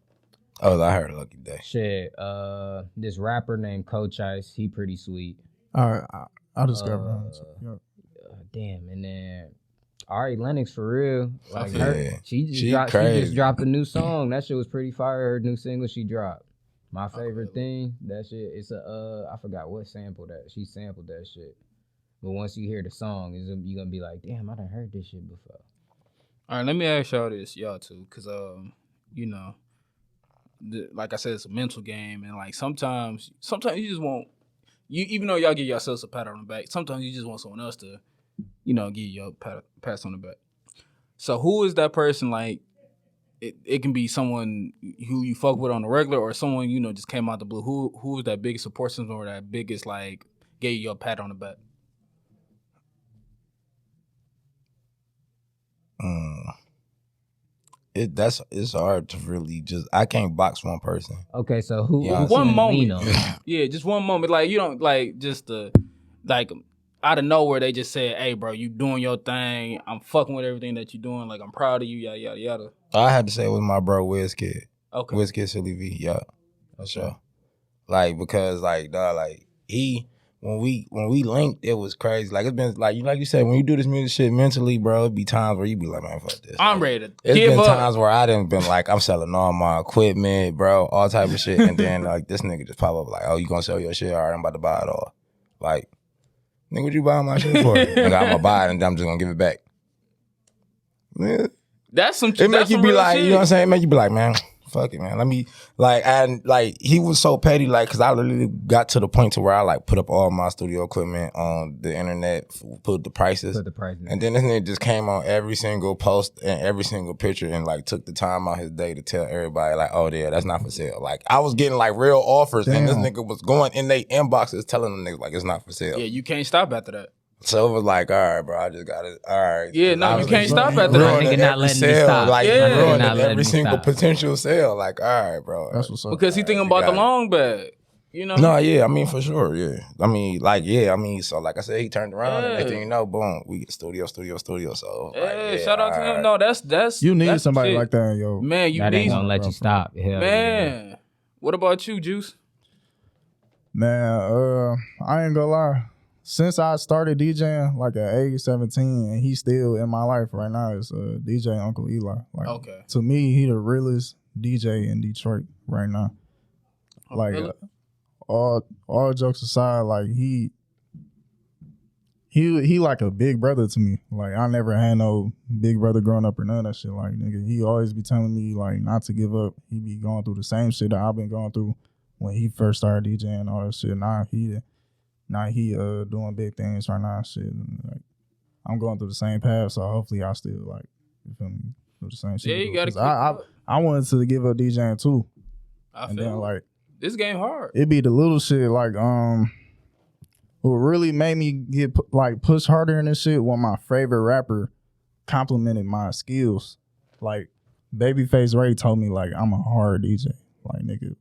I heard Lucky Day. Shit. This rapper named Coach Ice, he pretty sweet. All right, I'll discover him. Yeah. Damn, and then Ari Lennox for real. Like she just dropped a new song. That shit was pretty fire. Her new single she dropped. My favorite thing, that shit. It's I forgot what sample that she sampled that shit. But once you hear the song, you gonna be like, damn, I done heard this shit before. All right, let me ask y'all this, y'all too, because you know, like I said, it's a mental game, and like sometimes you just want. Even though y'all give yourselves a pat on the back, sometimes you just want someone else to, you know, give you a pat on the back. So who is that person? Like, it can be someone who you fuck with on the regular, or someone, you know, just came out the blue. Who is that biggest support system, or that biggest like gave you a pat on the back? It's hard to really I can't box one person. Okay, so who? Yeah, one moment, yeah, just one moment. Like you don't like just like out of nowhere they just said, "Hey, bro, you doing your thing. I'm fucking with everything that you're doing. Like I'm proud of you." Yada yada yada. I had to say it was my bro WizKid. Okay, WizKid Silly V. Yeah, for sure. Like because like dog, like he. When we linked, it was crazy. Like it's been like you said, when you do this music shit mentally, bro, it be times where you be like, man, fuck this. I'm ready to It's give been up. times where I done been like, I'm selling all my equipment, bro, all type of shit, and then like this nigga just pop up like, oh, you gonna sell your shit? All right, I'm about to buy it all. Like, nigga, what you buying my shit for? Nigga, I'm gonna buy it and I'm just gonna give it back. Man, that's some. it make you be like, shit. you know what I'm saying? It make you be like, man, fuck it, man. Let me and he was so petty, like, cause I literally got to the point to where I like put up all my studio equipment on the internet, put the prices, and then this nigga just came on every single post and every single picture and like took the time out his day to tell everybody like, oh yeah, that's not for sale. Like I was getting like real offers, and this nigga was going in their inboxes telling them niggas like it's not for sale. Yeah, you can't stop after that. So it was like, all right, bro, I just got it. All right. Yeah, no, you can't stop after that. Nigga not letting me stop. Like, ruining every single stop. Potential sale. Like, all right, bro. That's what's up. Because he thinking about the long bag. You know? No, yeah, I mean, for sure, yeah. I mean, so like I said, he turned around and next thing you know, boom, we get studio. So, shout out to him. No, that's you need that's somebody shit. like that, yo. Man, you that need ain't gonna let you stop. Hell man. Yeah. What about you, Juice? Man, I ain't gonna lie. Since I started DJing, like at age 17, and he's still in my life right now, is DJ Uncle Eli. Like, okay. To me, he the realest DJ in Detroit right now. Like, really? all jokes aside, like he he like a big brother to me. Like I never had no big brother growing up or none of that shit. Like nigga, he always be telling me like not to give up. He be going through the same shit that I've been going through when he first started DJing and all that shit. Now he doing big things right now and shit. And, like I'm going through the same path, so hopefully I still like you feel me do the same shit. Yeah, you gotta. I wanted to give up DJing too. I and feel then like this game hard. It be the little shit like what really made me get like push harder in this shit when my favorite rapper complimented my skills. Like Babyface Ray told me like I'm a hard DJ. Like nigga,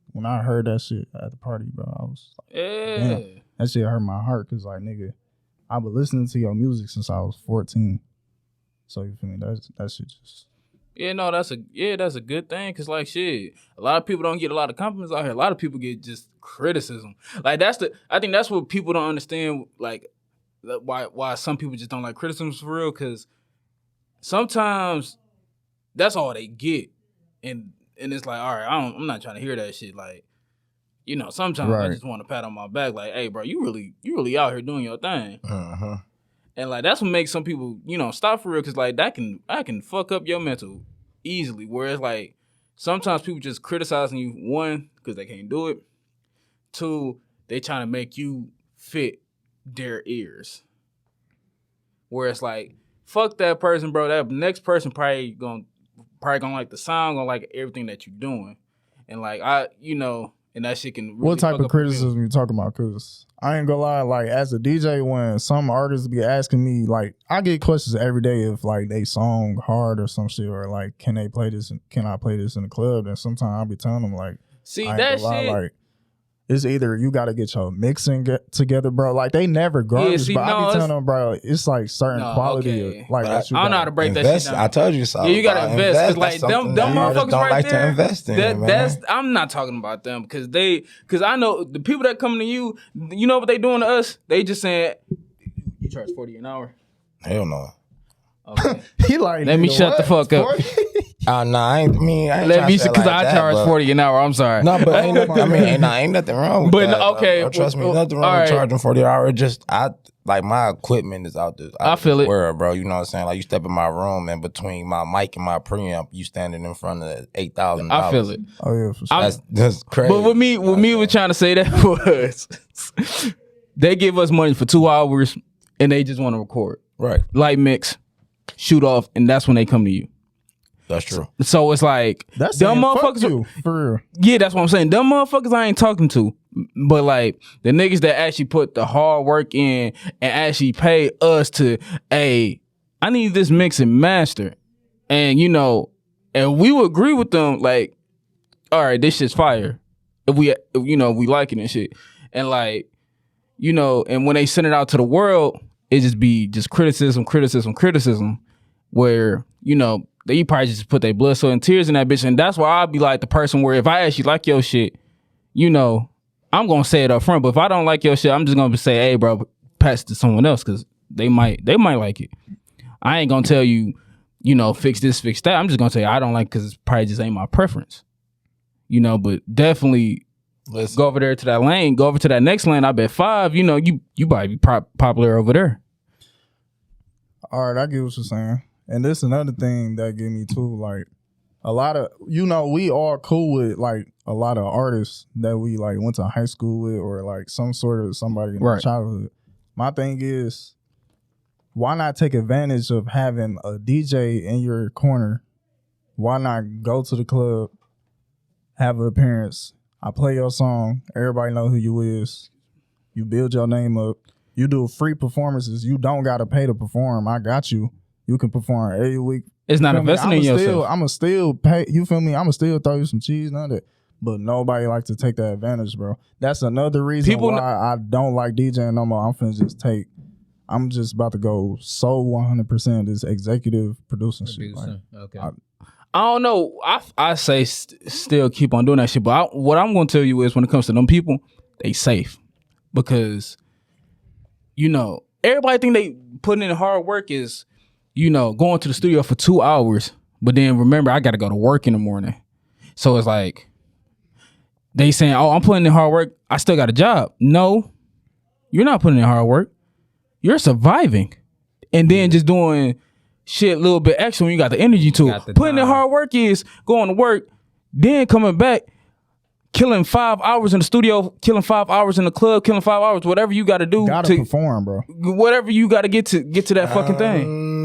when I heard that shit at the party, bro, I was like, damn, that shit hurt my heart because like nigga, I've been listening to your music since I was 14. So you feel me? That shit just. Yeah, no, that's a good thing. Cause like shit, a lot of people don't get a lot of compliments out here. A lot of people get just criticism. Like I think that's what people don't understand. Like why some people just don't like criticism for real. Cause sometimes that's all they get, and it's like, all right, I'm not trying to hear that shit. Like, you know, sometimes I just want to pat on my back. Like, hey, bro, you really out here doing your thing. And like that's what makes some people, you know, stop for real, cause like I can fuck up your mental easily. Whereas like sometimes people just criticizing you, one, cause they can't do it. Two, they trying to make you fit their ears. Where it's like, fuck that person, bro. That next person probably gonna like the sound, gonna like everything that you're doing. And like and that shit can really what type of criticism you talking about? Cause I ain't gonna lie, like as a DJ, when some artists be asking me, like I get questions every day if like they song hard or some shit, or like can I play this in the club? And sometimes I'll be telling them like, see that shit. Like it's either you got to get your mixing together, bro. Like they never garbage, but I be telling them, bro, it's like certain quality. Of, like I don't know how to break invest, that shit down. I told you so. Yeah, you gotta invest. Cause like them motherfuckers don't right like there. To invest in, That's I'm not talking about them because I know the people that come to you. You know what they doing to us? They just saying you charge $40 an hour. Hell no. Okay. He like let me shut the fuck up. I ain't let me because I charge $40 an hour. I'm sorry. No, but ain't nothing wrong with that. But okay, trust me, nothing wrong with charging $40 an hour. Just like my equipment is out there. I feel it, world, bro. You know what I'm saying? Like you step in my room and between my mic and my preamp, you standing in front of $8,000. I feel it. Oh yeah, for sure. That's crazy. But with me was trying to say that was they give us money for 2 hours and they just want to record, right? Light mix, shoot off, and that's when they come to you. That's true. So it's like that's them motherfuckers. You, for real. Yeah, that's what I'm saying. Them motherfuckers I ain't talking to. But like the niggas that actually put the hard work in and actually pay us to, hey, I need this mix and master. And and we would agree with them, like, all right, this shit's fire. If we like it and shit. And like, and when they send it out to the world, it just be just criticism, where, they probably just put their blood, sweat, and tears in that bitch. And that's why I'll be like the person where if I actually like your shit, I'm going to say it up front. But if I don't like your shit, I'm just going to say, hey, bro, pass it to someone else because they might like it. I ain't going to tell you, fix this, fix that. I'm just going to tell you I don't like it because it probably just ain't my preference. But definitely go over there to that lane, go over to that next lane. I bet 5, you probably be popular over there. All right, I get what you're saying. And this is another thing that get me too, like a lot of, we are cool with like a lot of artists that we like went to high school with or like some sort of somebody in our childhood. My thing is, why not take advantage of having a DJ in your corner? Why not go to the club, have an appearance, I play your song, everybody know who you is, you build your name up, you do free performances, you don't gotta pay to perform, I got you. You can perform every week. It's not investing in yourself. I'ma still pay. You feel me? I'ma still throw you some cheese, none of that. But nobody like to take that advantage, bro. That's another reason why I don't like DJing no more. I'm just about to go so 100% this executive producing shit. Like, okay. I don't know. I say still keep on doing that shit. But what I'm going to tell you is when it comes to them people, they safe. Because, everybody think they putting in hard work is, going to the studio for 2 hours, but then remember, I got to go to work in the morning. So it's like, they saying, oh, I'm putting in hard work. I still got a job. No, you're not putting in hard work. you're surviving, and then just doing shit a little bit extra when you got the energy to it. Putting in hard work is going to work, then coming back, killing 5 hours in the studio, killing 5 hours in the club, killing 5 hours, whatever you got to do to perform, bro. Whatever you got to get to that fucking thing.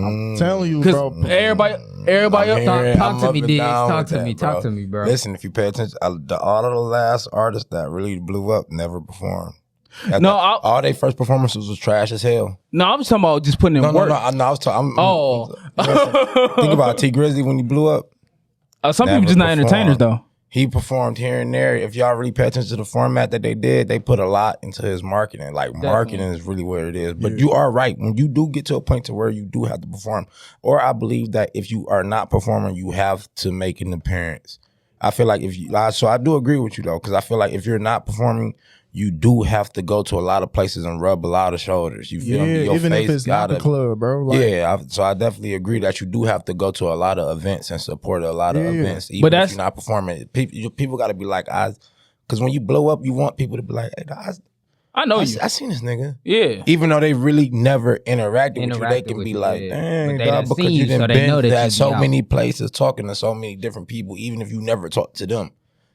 I'm telling you, bro. Everybody up. Talk to me, Diggs. Talk to me, bro. Listen, if you pay attention, all of the last artists that really blew up never performed. All their first performances was trash as hell. No, I was talking about just putting in work. No, I was talking. Think about T Grizzly when he blew up. Some people just not entertainers though. He performed here and there. If y'all really pay attention to the format that they did, they put a lot into his marketing. Like marketing is really what it is. But you are right. When you do get to a point to where you do have to perform, or I believe that if you are not performing, you have to make an appearance. I feel like so I do agree with you though, because I feel like if you're not performing, you do have to go to a lot of places and rub a lot of shoulders. You feel me? Your even face if it's not the club, bro. Like, so I definitely agree that you do have to go to a lot of events and support a lot of events, even if you're not performing. People got to be like, because when you blow up, you want people to be like, hey, I know you. I seen this nigga. Yeah. Even though they really never interacted with you, they can be like, dang, dog, because you done been to so many places, talking to so many different people, even if you never talked to them.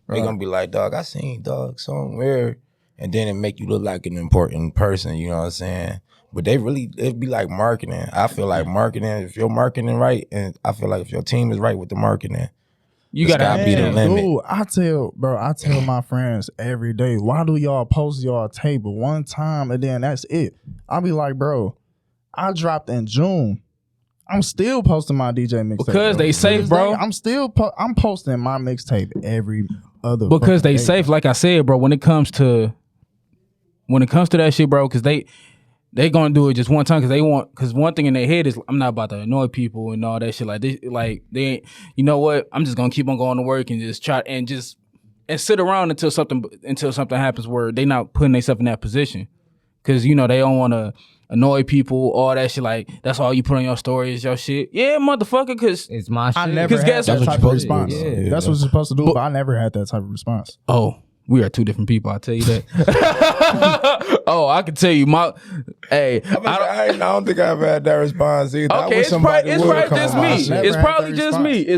They're going to be like, dog, I seen dog somewhere. And then it make you look like an important person, you know what I'm saying? But it'd be like marketing. I feel like marketing, if you're marketing right, and I feel like if your team is right with the marketing, you gotta be the limit. Dude, I tell my friends every day, why do y'all post y'all table one time and then that's it? I'll be like, bro, I dropped in June. I'm still posting my DJ mixtape. Because they safe, bro. I'm posting my mixtape every other because they day. safe, like I said, bro, when it comes to that shit, bro, because they gonna do it just one time because one thing in their head is I'm not about to annoy people and all that shit like this, like they ain't, you know what, I'm just gonna keep on going to work and just try and sit around until something happens where they not putting themselves in that position, because you know they don't want to annoy people, all that shit. Like that's all you put on your story is your shit. Yeah, motherfucker, because it's my shit. I never had that type of response. Yeah, that's what you're supposed to do, but I never had that type of response. Oh, we are two different people, I'll tell you that. Oh, I can tell you I don't think I've had that response either. Okay, it's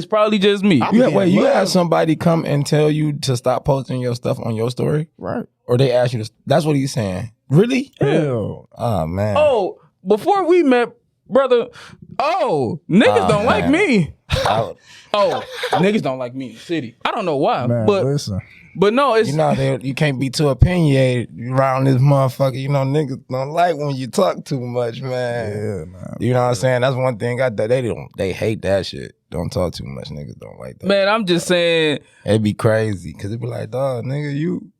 probably just me. You had somebody come and tell you to stop posting your stuff on your story? Right. Or they asked you to, that's what he's saying. Really? Hell. Oh, man. Oh, before we met, brother, niggas don't like me. Niggas don't like me in the city. I don't know why, man, but listen. But no, it's you can't be too opinionated around this motherfucker. You know, niggas don't like when you talk too much, man. Yeah, man. You know what I'm saying? That's one thing they hate that shit. Don't talk too much. Niggas don't like that. Man, I'm just saying it'd be crazy because it'd be like, dog, nigga, you.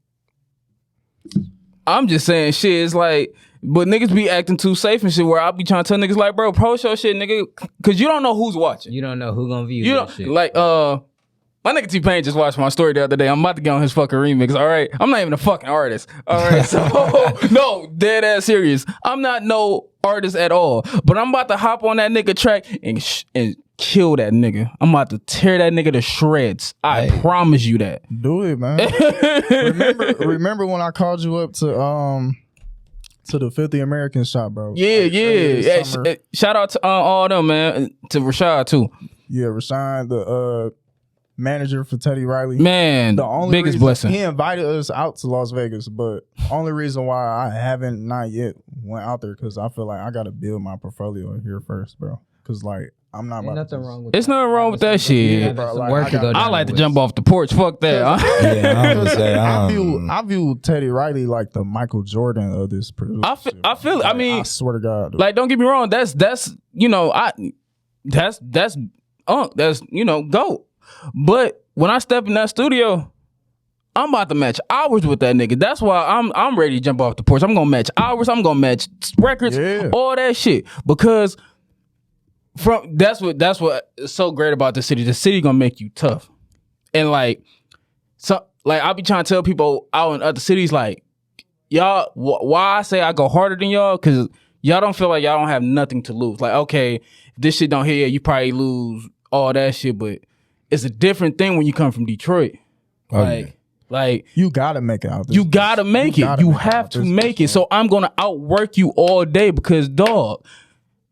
I'm just saying shit. It's like, but niggas be acting too safe and shit. Where I'll be trying to tell niggas like, bro, post your shit, nigga, because you don't know who's watching. You don't know who gonna view you that shit. Like my nigga T-Pain just watched my story the other day. I'm about to get on his fucking remix, all right? I'm not even a fucking artist, all right? So, no, dead ass serious. I'm not no artist at all. But I'm about to hop on that nigga track and kill that nigga. I'm about to tear that nigga to shreds. I promise you that. Do it, man. remember when I called you up to the 50 American shop, bro? Yeah. Shout out to all them, man. To Rashad, too. Yeah, Rashad, the manager for Teddy Riley. Man, the only biggest blessing. He invited us out to Las Vegas, but only reason why I haven't not yet went out there because I feel like I got to build my portfolio here first, bro. Because like I'm not. Ain't nothing wrong with. It's nothing wrong with that shit. Yeah, bro, like, I like to jump off the porch. Fuck that. I view Teddy Riley like the Michael Jordan of this producer. I feel it. I mean, I swear to God. Dude. Like, don't get me wrong. That's you know that's you know GOAT. But when I step in that studio, I'm about to match hours with that nigga. That's why I'm ready to jump off the porch. I'm gonna match hours. I'm gonna match records, all that shit. Because that's what is so great about the city. The city gonna make you tough. And like I'll be trying to tell people out in other cities, like, y'all, why I say I go harder than y'all, because y'all don't feel like y'all don't have nothing to lose. Like, okay, if this shit don't hit you, you probably lose all that shit, but it's a different thing when you come from Detroit. Like Like you gotta make it out. You gotta make it. You have to make it. So I'm gonna outwork you all day because dog.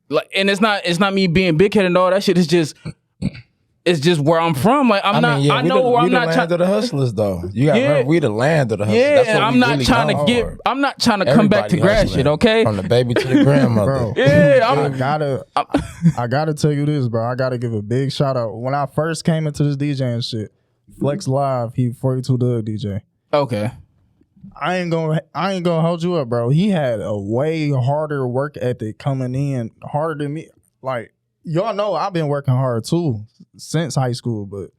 Like, and it's not me being big headed and all that shit. It's just where I'm from. Like I know where I'm not trying to the hustlers though. You got to remember we the land of the hustlers. Yeah, That's what I'm not really trying to get. I'm not trying to come back to grass shit. Okay, from the baby to the grandmother. Bro, yeah, I gotta tell you this, bro. I gotta give a big shout out. When I first came into this DJing shit, Flex Live, he 42 Doug DJ. Okay. I ain't gonna hold you up, bro. He had a way harder work ethic coming in, harder than me. Like, y'all know I've been working hard too since high school, but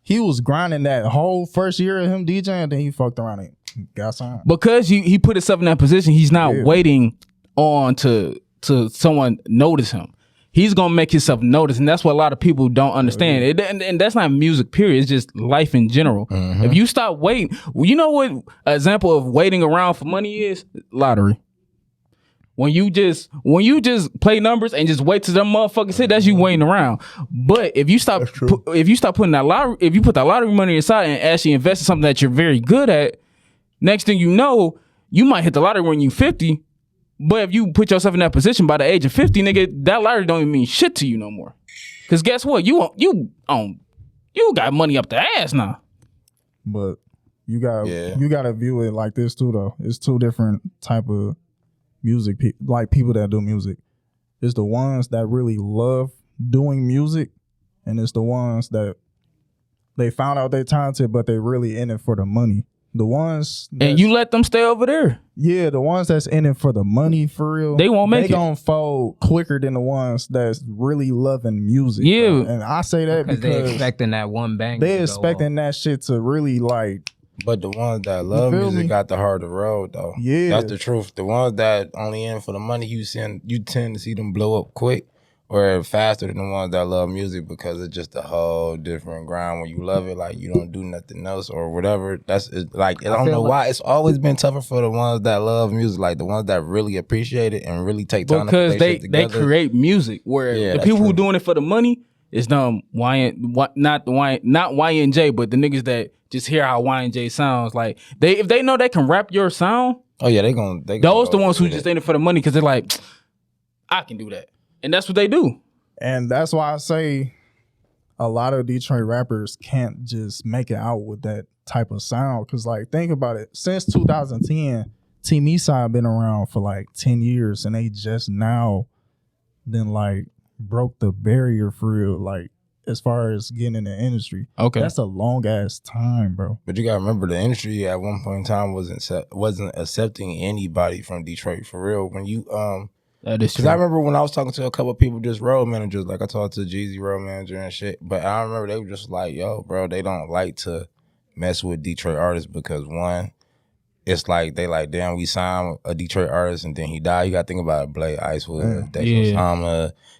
he was grinding that whole first year of him DJing, then he fucked around and got signed. Because he put himself in that position, he's not waiting on to someone notice him. He's gonna make himself notice, and that's what a lot of people don't understand. And that's not music, period. It's just life in general. Mm-hmm. If you stop waiting, you know what an example of waiting around for money is? Lottery. When you just play numbers and just wait till them motherfuckers hit, that's you waiting around. But if you stop putting that lottery, if you put that lottery money aside and actually invest in something that you're very good at, next thing you know, you might hit the lottery when you 50. But if you put yourself in that position by the age of 50, nigga, that lottery don't even mean shit to you no more. Cause guess what? You got money up the ass now. But you gotta view it like this too, though. It's two different type of music, like people that do music. It's the ones that really love doing music, and it's the ones that they found out they're talented, but they really in it for the money. The ones and you let them stay over there. Yeah, the ones that's in it for the money for real, they won't make it. They gonna fold quicker than the ones that's really loving music. Yeah, bro. And I say that because they expecting that one bang. They expecting that shit to really like. But the ones that love music got the harder road though. Yeah, that's the truth. The ones that only in for the money, you tend to see them blow up quick or faster than the ones that love music because it's just a whole different grind. When you love it, like you don't do nothing else or whatever. That's like I don't know why it's always been tougher for the ones that love music, like the ones that really appreciate it and really take time because to put shit together. They create music where the people who doing it for the money is not YNJ, but the niggas that just hear how YNJ sounds. Like if they know they can rap your sound. Oh yeah, they those the ones who just in it for the money because they're like, I can do that. And that's what they do. And that's why I say a lot of Detroit rappers can't just make it out with that type of sound. Cause like, think about it. Since 2010, Team Eastside been around for like 10 years and they just now then like broke the barrier for real. Like as far as getting in the industry. Okay. That's a long ass time, bro. But you gotta remember the industry at one point in time wasn't accepting anybody from Detroit for real. When you, that is true. Because I remember when I was talking to a couple of people, just road managers, like I talked to Jeezy road manager and shit. But I remember they were just like, yo, bro, they don't like to mess with Detroit artists because one, it's like they like, damn, we signed a Detroit artist and then he died. You got to think about it, Blade Icewood,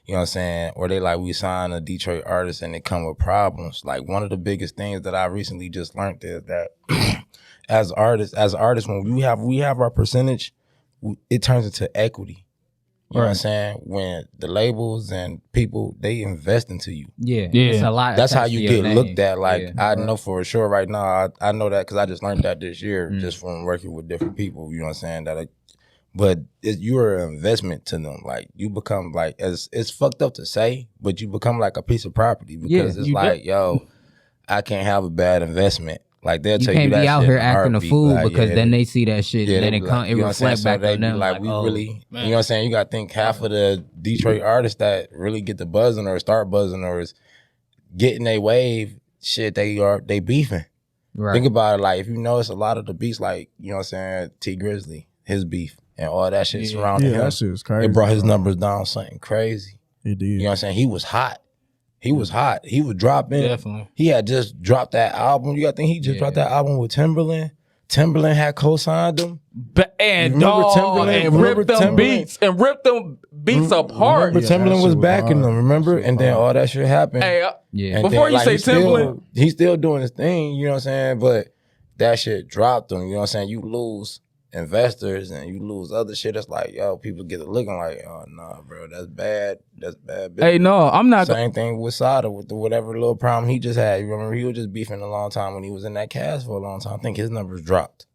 you know what I'm saying? Or they like, we signed a Detroit artist and they come with problems. Like one of the biggest things that I recently just learned is that as artists, when we have our percentage, it turns into equity. You know what I'm saying? When the labels and people, they invest into you. Yeah. It's a lot. That's how you get looked at. Like, I know for sure right now, I know that because I just learned that this year just from working with different people. You know what I'm saying? But you're an investment to them. Like, you become like, it's fucked up to say, but you become like a piece of property because it's like, yo, I can't have a bad investment. Like they'll tell you that can't be out here acting a fool like, because then they see that shit and then it reflects back on them. Like we really, you know what I'm saying? You got to think half of the Detroit artists that really get the buzzing or start buzzing or is getting a wave, shit, they beefing. Right. Think about it, like if you notice a lot of the beats, like you know what I'm saying, T Grizzly, his beef and all that shit surrounding him. That shit was crazy. It brought his numbers down something crazy. It did. You know what I'm saying? He was hot. He was dropping. Definitely. He had just dropped that album. You got to think he just dropped that album with Timberland. Timberland had co-signed him. And ripped them beats apart. Remember Timberland was backing them, remember? And then all that shit happened. Hey, and before then, you say Timberland. He's still doing his thing, you know what I'm saying? But that shit dropped him, you know what I'm saying? You lose investors and you lose other shit, it's like, yo, people get it looking like, oh, nah, bro, that's bad. That's bad business. Hey, no, I'm not. Same thing with Sada with whatever little problem he just had. You remember, he was just beefing a long time when he was in that cast for a long time. I think his numbers dropped.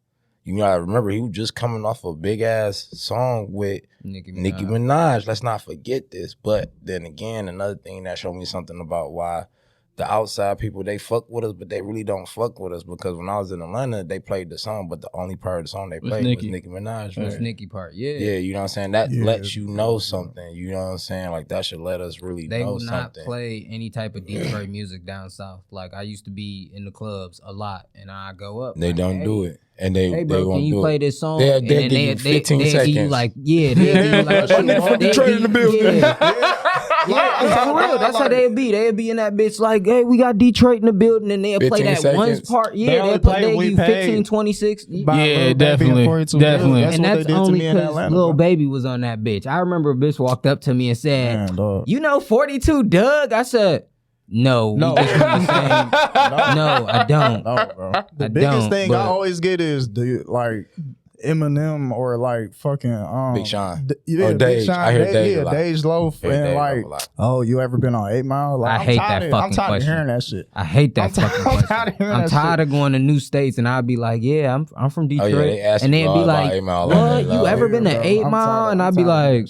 You gotta remember, he was just coming off a big-ass song with Nicki Minaj. Let's not forget this. But then again, another thing that showed me something about why the outside people, they fuck with us, but they really don't fuck with us, because when I was in Atlanta, they played the song, but the only part of the song they played was Nicki Minaj. That's Nicki part, yeah. Yeah, you know what I'm saying? That lets you know something. You know what I'm saying? Like, that should let us really know something. They will not play any type of Detroit music down south. Like, I used to be in the clubs a lot, and I go up. They like, don't do it. And they, hey bro, they won't can you play this song? They'll give you 15 seconds. Give you like, yeah, they'll give you like, from Detroit in the building. Yeah, for real. That's how they'll be. They'll be in that bitch like, hey, we got Detroit in the building, and they'll play that one part. Yeah, they'll play you 15, 26. Yeah, definitely. And that's only because Lil Baby was on that bitch. I remember a bitch walked up to me and said, you know 42 Doug? I said, no. No, I don't. No, bro. The biggest thing I always get is like Eminem or like fucking Big Sean or Dage. I hear Dage a lot. Dage Loaf and like, oh, you ever been on 8 Mile? Like, I hate that fucking question. I'm tired of hearing that shit. I hate that fucking question. I'm tired of going to new states and I'll be like, yeah, I'm from Detroit, and they'd be like, what? You ever been to 8 Mile? And I'd be like,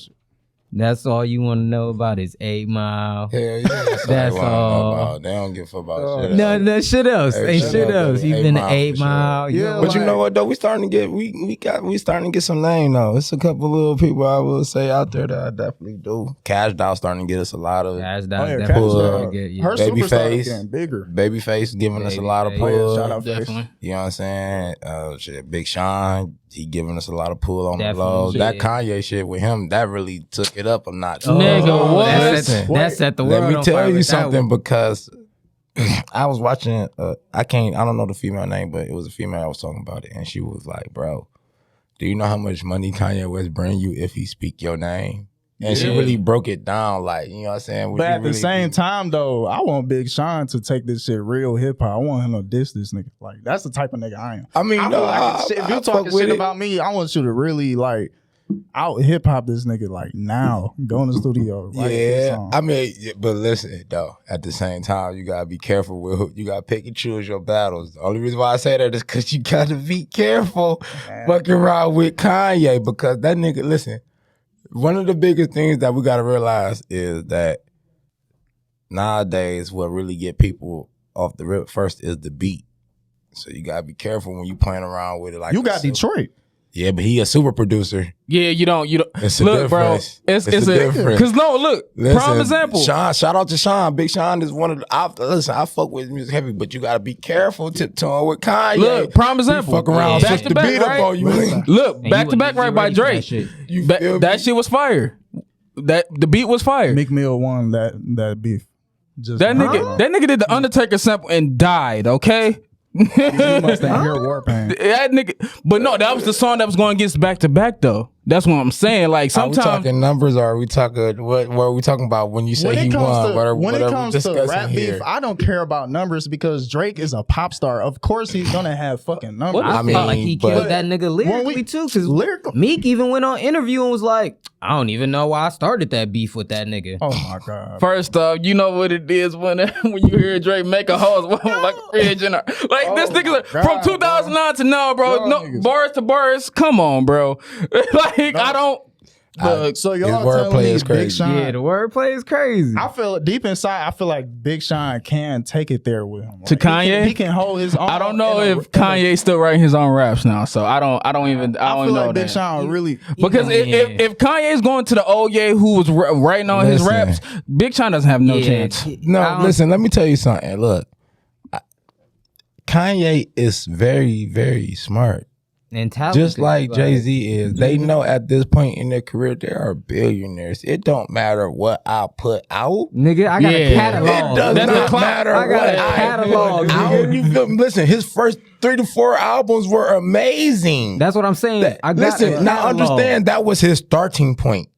that's all you want to know about is 8 Mile. Hell yeah, that's all. They don't give a fuck about shit. No shit else. Ain't shit else. You've been to 8 Mile. Yeah, but you know what though? We starting to get some name though. It's a couple little people I will say out there that I definitely do. Cash Doll starting to get us a lot of pull. Her Babyface getting bigger. Babyface giving us a lot of pull. Shout out definitely. You know what I'm saying? Big Sean. He giving us a lot of pull on the low. That Kanye shit with him, that really took it up a notch. Nigga, what? That's at the world. Let me tell you something, because I was watching, I don't know the female name, but it was a female I was talking about it, and she was like, bro, do you know how much money Kanye West bring you if he speak your name? And she really broke it down, like, you know what I'm saying? But at the same time, though, I want Big Sean to take this shit real hip hop. I want him to diss this nigga. Like, that's the type of nigga I am. I mean, if you talking shit about me, I want you to really, like, out hip hop this nigga, like, now. Go in the studio. I mean, but listen, though, at the same time, you gotta be careful with, you gotta pick and choose your battles. The only reason why I say that is because you gotta be careful fucking around with Kanye, because that nigga, listen. One of the biggest things that we got to realize is that nowadays what really get people off the rip first is the beat. So you got to be careful when you playing around with it. Like, you got Detroit. Yeah, but he a super producer. Yeah, you don't. It's look, bro. It's a difference. Because prime example. Sean, shout out to Sean. Big Sean is one of the. I fuck with music heavy, but you gotta be careful tiptoeing with Kanye. Look, prime example. Fuck around, back to back, right? Look, back to back, right by Drake. That shit was fire. The beat was fire. Meek Mill won that beef. That nigga did the Undertaker sample and died. Okay. You must have heard Warpaint. That nigga, but no, that was the song that was going against back to back though. That's what I'm saying. Like sometimes, are we talking numbers, or are we talking what are we talking about when you say he won? When it comes to rap beef, I don't care about numbers because Drake is a pop star. Of course, he's gonna have fucking numbers. I feel like he killed that nigga lyrically too. Because Meek even went on interview and was like, I don't even know why I started that beef with that nigga. Oh my god! First off, you know what it is when you hear Drake make a hoes like Red Jenner. Like this nigga from 2009 to now, bro. No bars to bars. Come on, bro. Like I don't. So y'all telling me Big Sean? Yeah, the wordplay is crazy. I feel deep inside. I feel like Big Sean can take it there with him. To Kanye, he can hold his own. I don't know if Kanye's still writing his own raps now, so I don't even. I don't feel know like Big Sean really because if Kanye's going to the old Ye who was writing on his raps, Big Sean doesn't have no chance. No, listen. Let me tell you something. Look, Kanye is very, very smart. And talented, just like Jay-Z is. They know at this point in their career they are billionaires. It don't matter what I put out. Nigga, I got a catalog. It does not matter I got a catalog. Listen, his first 3 to 4 albums were amazing. That's what I'm saying. Now understand that was his starting point.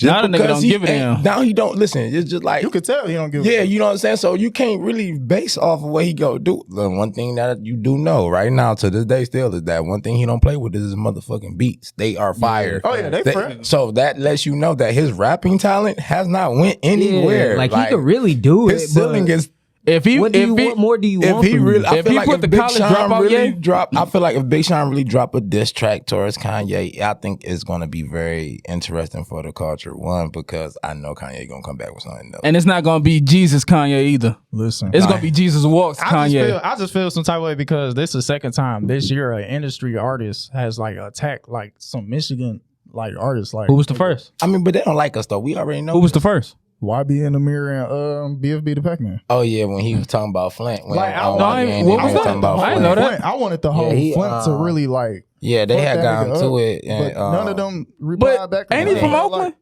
Now the nigga don't give a damn. Now he don't listen. It's just like You could tell he don't give. yeah, you know what I'm saying? So you can't really base off of what he go do. The one thing that you do know right now to this day still is that one thing he don't play with is his motherfucking beats. They are fire. Oh yeah, they friends. So that lets you know that his rapping talent has not went anywhere. Yeah, like he could really do it. His ceiling is. What more do you want? If he really, I if feel he like put if the Big college Sean dropout really yet? drop, I feel like if Big Sean really drop a diss track towards Kanye, I think it's gonna be very interesting for the culture. One, because I know Kanye gonna come back with something else. And it's not gonna be Jesus Kanye either. Listen, It's gonna be Jesus Walks Kanye. I just feel some type of way because this is the second time this year an industry artist has like attacked like some Michigan like artists. Like Who was the first? I mean, but they don't like us though. We already know. Who was the first? YB in the mirror and BFB the Pac-Man. Oh yeah, when he was talking about Flint. When Like, on no, I YBN, ain't- what he was that? talking about I Flint. didn't know that. I wanted the whole he, Flint to really like. Yeah, they fuck had that gotten nigga to up, it, and but none of them replied But back. ain't he from Oakland?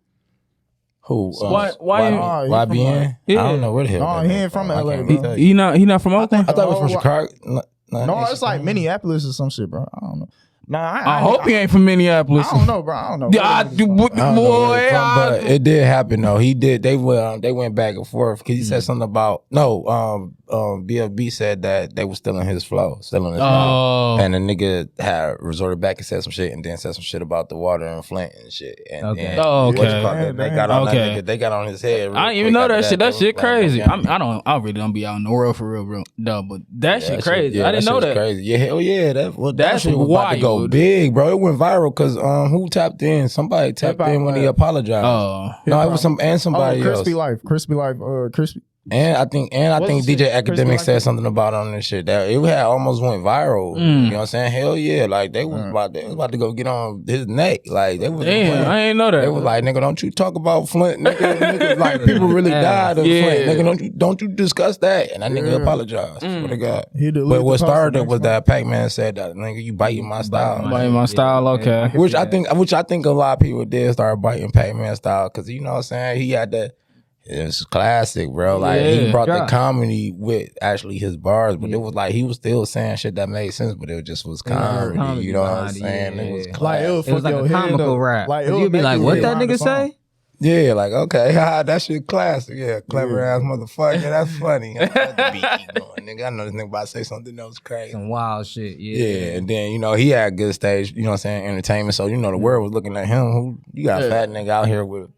Who? Why- Nah, he from, YBN? Yeah. I don't know where the hell. No, that he ain't is from I LA, can't bro. tell you. He not from Oakland? I thought it was from Oh, Chicago. No, it's like Minneapolis or some shit, bro. I don't know. Nah, I hope he ain't from Minneapolis. I don't know, bro. I don't know. Yeah, I don't know where it's from, but it did happen though. He did. They went back and forth because he said something about BFB said that they were stealing his flow, Oh. and the nigga had resorted back and said some shit, and then said some shit about the water in Flint and shit. And Okay. then Oh, what you okay. call it, they got on Okay. that nigga. They got on his head. I didn't even know that shit. That shit crazy. I really don't be out in the world for real. No, but that shit crazy. Yeah, I didn't know shit's that. Crazy. Yeah, hell yeah. That That's shit was about to go wild. big, bro. It went viral because who tapped in? Somebody tapped in when he apologized. Oh. No, it was somebody else. Crispy Life, Crispy. And I think What's the DJ shit? Academic Chris said Rock? something about it on this shit that it had almost went viral. You know what I'm saying? Hell yeah, like they was about to go get on his neck. Like they was Damn, I ain't know that. They was like, nigga, don't you talk about Flint, nigga. Like people really died of Yeah. Flint, nigga. Don't you discuss that? And that nigga apologized. Swear to God. He deleted But what the post started the it was next that Pac-Man said that nigga, you biting my style. Biting my style, okay. Which I think a lot of people did start biting Pac-Man style because you know what I'm saying, he had that. It's classic, bro. Like he Yeah. brought the comedy with actually his bars, but it was like he was still saying shit that made sense, but it just was comedy. comedy You know what I'm behind it, saying? yeah. It was Like, classic. it It was like a comical rap. Like You'd be like, what that nigga say? Yeah, like okay, that shit classic. Yeah, clever ass motherfucker. That's funny. I love the beat keep going, nigga. I know this nigga about to say something else crazy. Some wild shit. Yeah, and then he had good stage, you know what I'm saying, entertainment. So the world was looking at him. Who you got a fat nigga out here with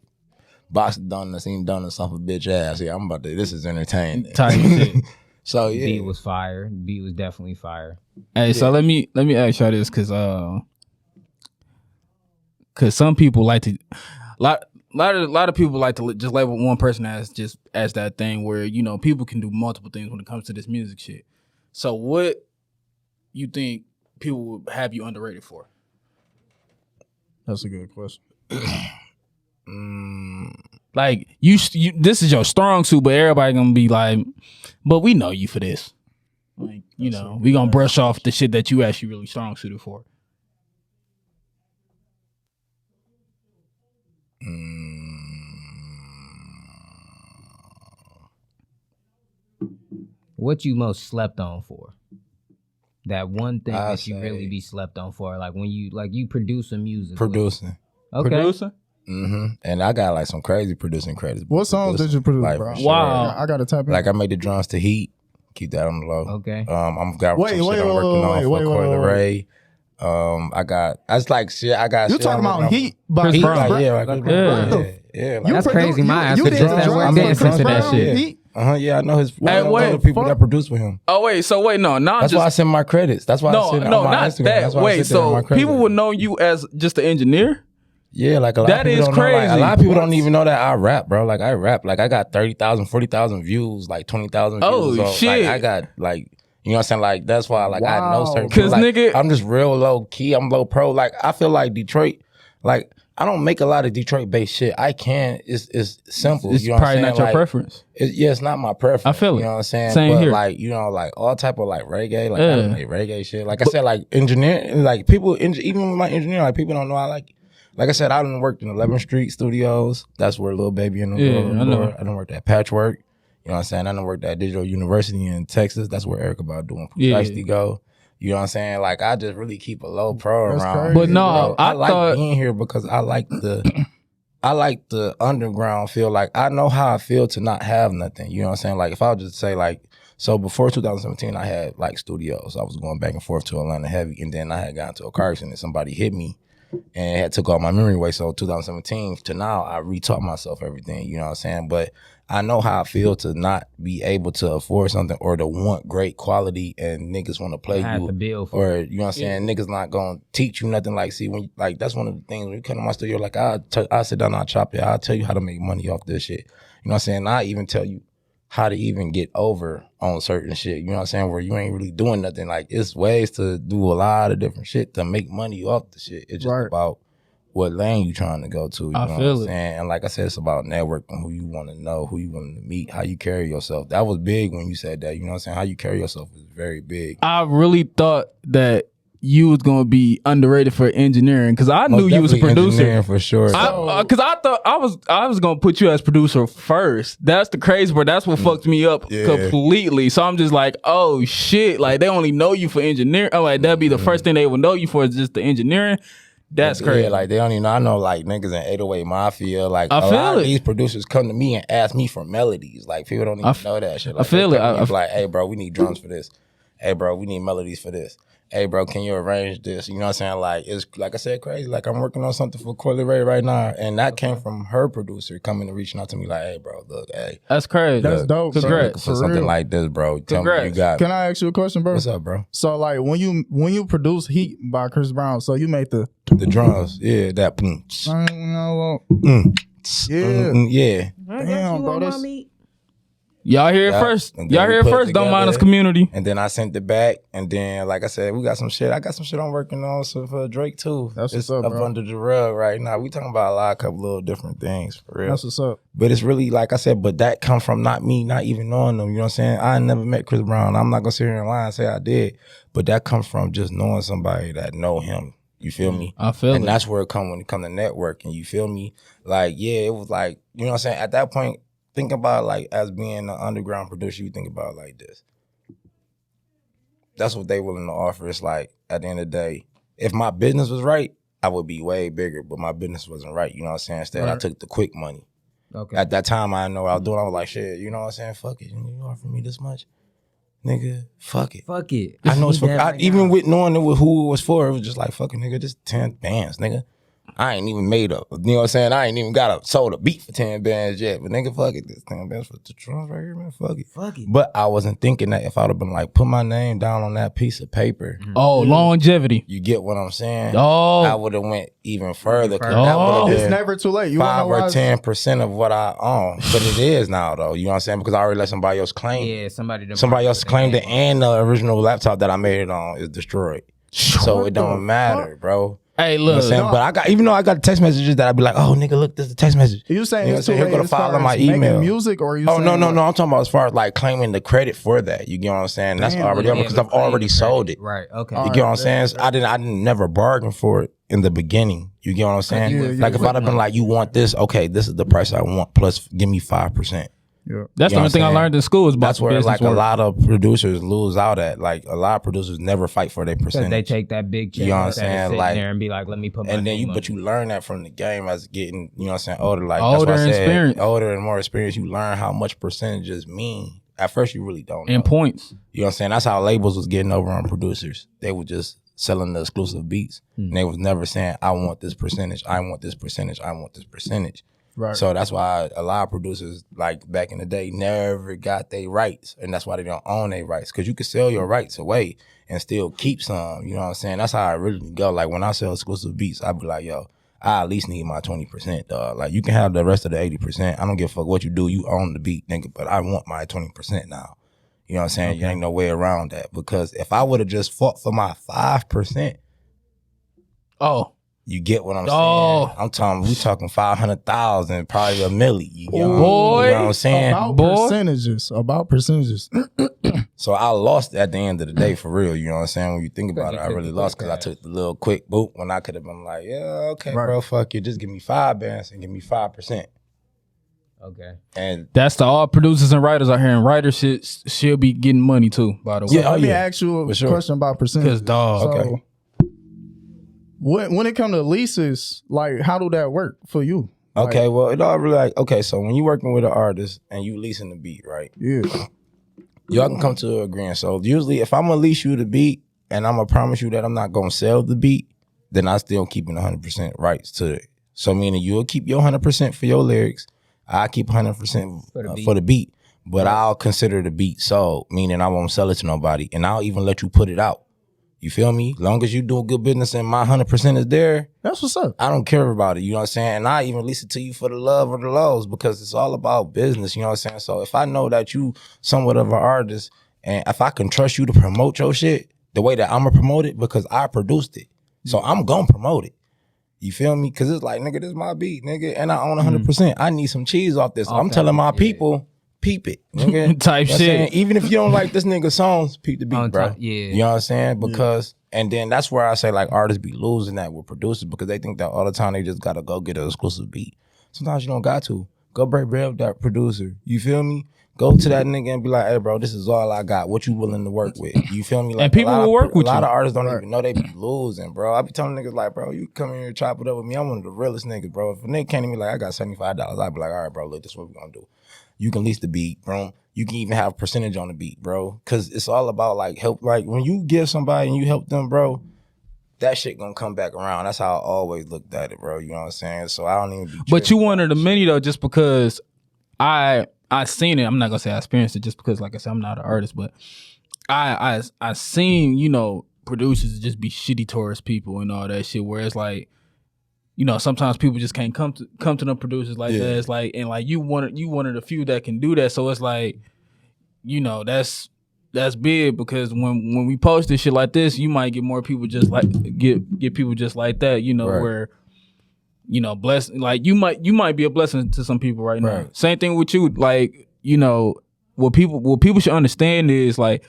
box donuts, ain't done something bitch ass. Yeah, I'm about to. This is entertaining. Type shit. So The yeah, beat was fire. The beat was definitely fire. Hey, so let me ask y'all this, cause some people like to lot of people like to just label one person as that thing where people can do multiple things when it comes to this music shit. So what you think people would have you underrated for? That's a good question. Like you this is your strong suit, but everybody gonna be like, but we know you for this. Like we gonna brush off the shit that you actually really strong suited for. What you most slept on for? That one thing I that you really say- be slept on for, like when you produce a music. producing. Okay. Producer? And I got like some crazy producing credits. What songs did you produce, Like, bro? for sure. Wow. I gotta type in. Like I made the drums to Heat. Keep that on the low. Okay. I'm got Wait, some wait, shit I'm wait, working on wait, for wait, Coil wait, Ray. I got. That's like shit. I got. You shit talking I'm about working Heat by Chris on. Heat, Brown. like, yeah, like, Yeah. yeah. Like, You That's produ- crazy. My ass you was did just the at work drums dancing for to that Chris shit. Brown? Heat? yeah, I know his. Hey, I know wait, the people fuck. that produce with him. Oh wait, so wait, no, not That's just why I send my credits. That's why I no, send no, on my not Instagram. that. That's why I Wait, sit there on my so credits. people would know you as just the engineer? Yeah, like a lot That of people is don't know. Like, crazy. a lot of people don't even know that I rap, bro. Like I rap. Like I got 30,000, 40,000 views, like 20,000 views. Oh, So, shit. Like I got like. You know what I'm saying? Like that's why like I know certain 'Cause people. Like, nigga- I'm just real low key. I'm low pro. Like I feel like Detroit. Like I don't make a lot of Detroit based shit. I can. It's simple. It's you know what I'm probably saying? not your Like, preference. It's not my preference. I feel it. You know what I'm saying? Same but here. like, like all type of like reggae, like Yeah. I don't make reggae shit. Like I said, like engineering, like people, even with my engineering, like people don't know I like I said, I done worked in 11th Street Studios. That's where Lil Baby and Yeah, the I know. I done worked at Patchwork. You know what I'm saying? I done worked at Digital University in Texas. That's where Erica about doing Yeah. Shiesty go. You know what I'm saying? Like I just really keep a low pro That's around. crazy. But no, bro. I I like thought being here because I like the I like the underground feel. Like, I know how I feel to not have nothing. You know what I'm saying? Like, if I would just say, like, so before 2017, I had, like, studios. I was going back and forth to Atlanta heavy, and then I had gotten into a car accident and somebody hit me and it had took all my memory away. So 2017 to now, I retaught myself everything. You know what I'm saying? But I know how I feel to not be able to afford something or to want great quality and niggas want to play you. To bill for or, you know what I'm saying? Niggas not going to teach you nothing. Like, see, when like that's one of the things when you come to my studio, like, I'll sit down, I'll chop it. I'll tell you how to make money off this shit. You know what I'm saying? I even tell you how to even get over on certain shit. You know what I'm saying? Where you ain't really doing nothing. Like, it's ways to do a lot of different shit to make money off the shit. It's just about what lane you trying to go to. You know what I'm saying? And like I said, it's about networking, who you want to know, who you want to meet, how you carry yourself. That was big when you said that. You know what I'm saying? How you carry yourself is very big. I really thought that you was gonna be underrated for engineering because I knew you was a producer for sure. Because I thought I was gonna put you as producer first. That's the crazy part. That's what fucked me up completely. So I'm just like, oh shit! Like they only know you for engineering. I'm like that'd be the first thing they would know you for is just the engineering. That's crazy. Yeah, like they don't even know. I know like niggas in 808 Mafia. Like a lot of these producers come to me and ask me for melodies. Like people don't even know that shit. Like, I feel it. Like, hey bro, we need drums for this. Hey bro, we need melodies for this. Hey bro, can you arrange this? You know what I'm saying? Like it's like I said, crazy. Like I'm working on something for Coily Ray right now, and that came from her producer coming and reaching out to me like, hey bro, look, hey, that's crazy. That's dope. Congrats for something like this, bro. Tell me you got. Can I ask you a question, bro? What's up, bro? So like when you produce Heat by Chris Brown, so you make the drums, yeah, that. Yeah. Damn, bro, that's. Y'all hear it first. Y'all hear it first. Don't mind us, community. And then I sent it back. And then, like I said, we got some shit. I got some shit I'm working on for Drake too. That's it's what's up, bro. Under the rug right now. We talking about a couple little different things for real. That's what's up. But it's really like I said. But that come from not me, not even knowing them. You know what I'm saying? I never met Chris Brown. I'm not gonna sit here and lie and say I did. But that comes from just knowing somebody that know him. You feel me? I feel and that's where it come when it come to networking. You feel me? Like it was like you know what I'm saying. At that point. Think about like as being an underground producer, you think about it like this. That's what they willing to offer. It's like at the end of the day, if my business was right, I would be way bigger. But my business wasn't right. You know what I'm saying? Instead, I took the quick money. Okay. At that time, I know what I was doing. I was like, shit, you know what I'm saying? Fuck it. You offer me this much? Nigga, fuck it. Fuck it. I know it's for even with knowing who it was for, it was just like, fucking nigga, just 10 bands, nigga. I ain't even made up. You know what I'm saying? I ain't even sold a beat for 10 bands yet. But nigga, fuck it. This 10 bands for the drums right here, man. Fuck it. Fuck it. But I wasn't thinking that if I would have been like, put my name down on that piece of paper. Oh, longevity. You get what I'm saying? Oh. I would have went even further. That would've been it's never too late. You 5 or 10% of what I own. But it is now though. You know what I'm saying? Because I already let somebody else claim it. Yeah, somebody else claimed it, and the original laptop that I made it on is destroyed. So it don't matter, bro. Hey, look. You know what I'm saying? But even though I got text messages that I'd be like, oh, nigga, look, this is a text message. You saying you know it's too late go to as far file on my as email. making music, or you? Oh, saying no. I'm talking about as far as like claiming the credit for that. You get what I'm saying? That's already over because I've already sold it. Right. Okay. You get what I'm saying? I didn't never bargain for it in the beginning. You get what I'm saying? Like if I'd have been like, you want this? Okay, this is the price I want. Plus, give me 5%. Yeah. That's the only thing I learned in school is about that's where like a lot of producers lose out at. Like a lot of producers never fight for their percentage. They take that big check. You know what I'm saying? Like there and be like, let me put my and then name but you learn that from the game as getting, you know what I'm saying, older. Like older that's why I said experience. older and more experience. You learn how much percentages mean. At first, you really don't know. And points. You know what I'm saying? That's how labels was getting over on producers. They were just selling the exclusive beats. And they was never saying, I want this percentage. I want this percentage. I want this percentage. Right. So that's why a lot of producers, like back in the day, never got their rights. And that's why they don't own their rights. Because you can sell your rights away and still keep some. You know what I'm saying? That's how I really go. Like when I sell exclusive beats, I be like, yo, I at least need my 20%, dog. Like you can have the rest of the 80%. I don't give a fuck what you do. You own the beat, nigga. But I want my 20% now. You know what I'm saying? Okay. You ain't no way around that. Because if I would have just fought for my 5%, you get what I'm saying? We talking 500,000, probably $1 million. You know what I'm saying? About percentages. So I lost at the end of the day for real. You know what I'm saying? When you think about it, I really lost because I took the little quick boot when I could have been like, yeah, okay, bro, fuck you. Just give me 5 bands and give me 5%. Okay. And that's to all producers and writers out here. And writers should be getting money too, by the way. Yeah, let me ask you a question about percentages. Dog. So, okay. When it comes to leases, like how do that work for you? Okay, well, it all really like, okay, so when you working with an artist and you leasing the beat, right? Yeah. Y'all can come to an agreement. So usually if I'm gonna lease you the beat and I'm gonna promise you that I'm not gonna sell the beat, then I still keeping 100% rights to it. So meaning you'll keep your 100% for your lyrics, I keep 100% for the beat, but I'll consider the beat sold, meaning I won't sell it to nobody, and I'll even let you put it out. You feel me? Long as you do good business and my 100% is there, that's what's up. I don't care about it. You know what I'm saying? And I even lease it to you for the love or the lows because it's all about business. You know what I'm saying? So if I know that you somewhat of an artist and if I can trust you to promote your shit the way that I'm going to promote it because I produced it. So I'm going to promote it. You feel me? Because it's like, nigga, this is my beat, nigga. And I own 100%. I need some cheese off this. I'm telling my people, peep it, nigga. Type you know shit. Even if you don't like this nigga's songs, peep the beat, bro. Yeah. You know what I'm saying? Because, and then that's where I say like artists be losing that with producers because they think that all the time they just gotta go get an exclusive beat. Sometimes you don't got to. Go break bread with that producer. You feel me? Go to that nigga and be like, hey, bro, this is all I got. What you willing to work with? You feel me? Like, and people will work with you. A lot of artists don't even know they be losing, bro. I be telling niggas like, bro, you come in here and chop it up with me. I'm one of the realest niggas, bro. If a nigga came to me like, I got $75, I'd be like, all right, bro, look, this is what we gonna do. You can lease the beat, bro. You can even have a percentage on the beat, bro. Cause it's all about like help. Like when you give somebody and you help them, bro, that shit gonna come back around. That's how I always looked at it, bro. You know what I'm saying? So I don't even be But you one of the many though, just because I seen it. I'm not gonna say I experienced it just because, like I said, I'm not an artist, but I seen, you know, producers just be shitty towards people and all that shit. Where it's like, you know, sometimes people just can't come to them producers like that. It's like, and like you one of the few that can do that. So it's like, you know, that's big because when we post this shit like this, you might get more people just like get people just like that. You know, where, you know, like you might be a blessing to some people right now. Same thing with you. Like, you know, what people should understand is like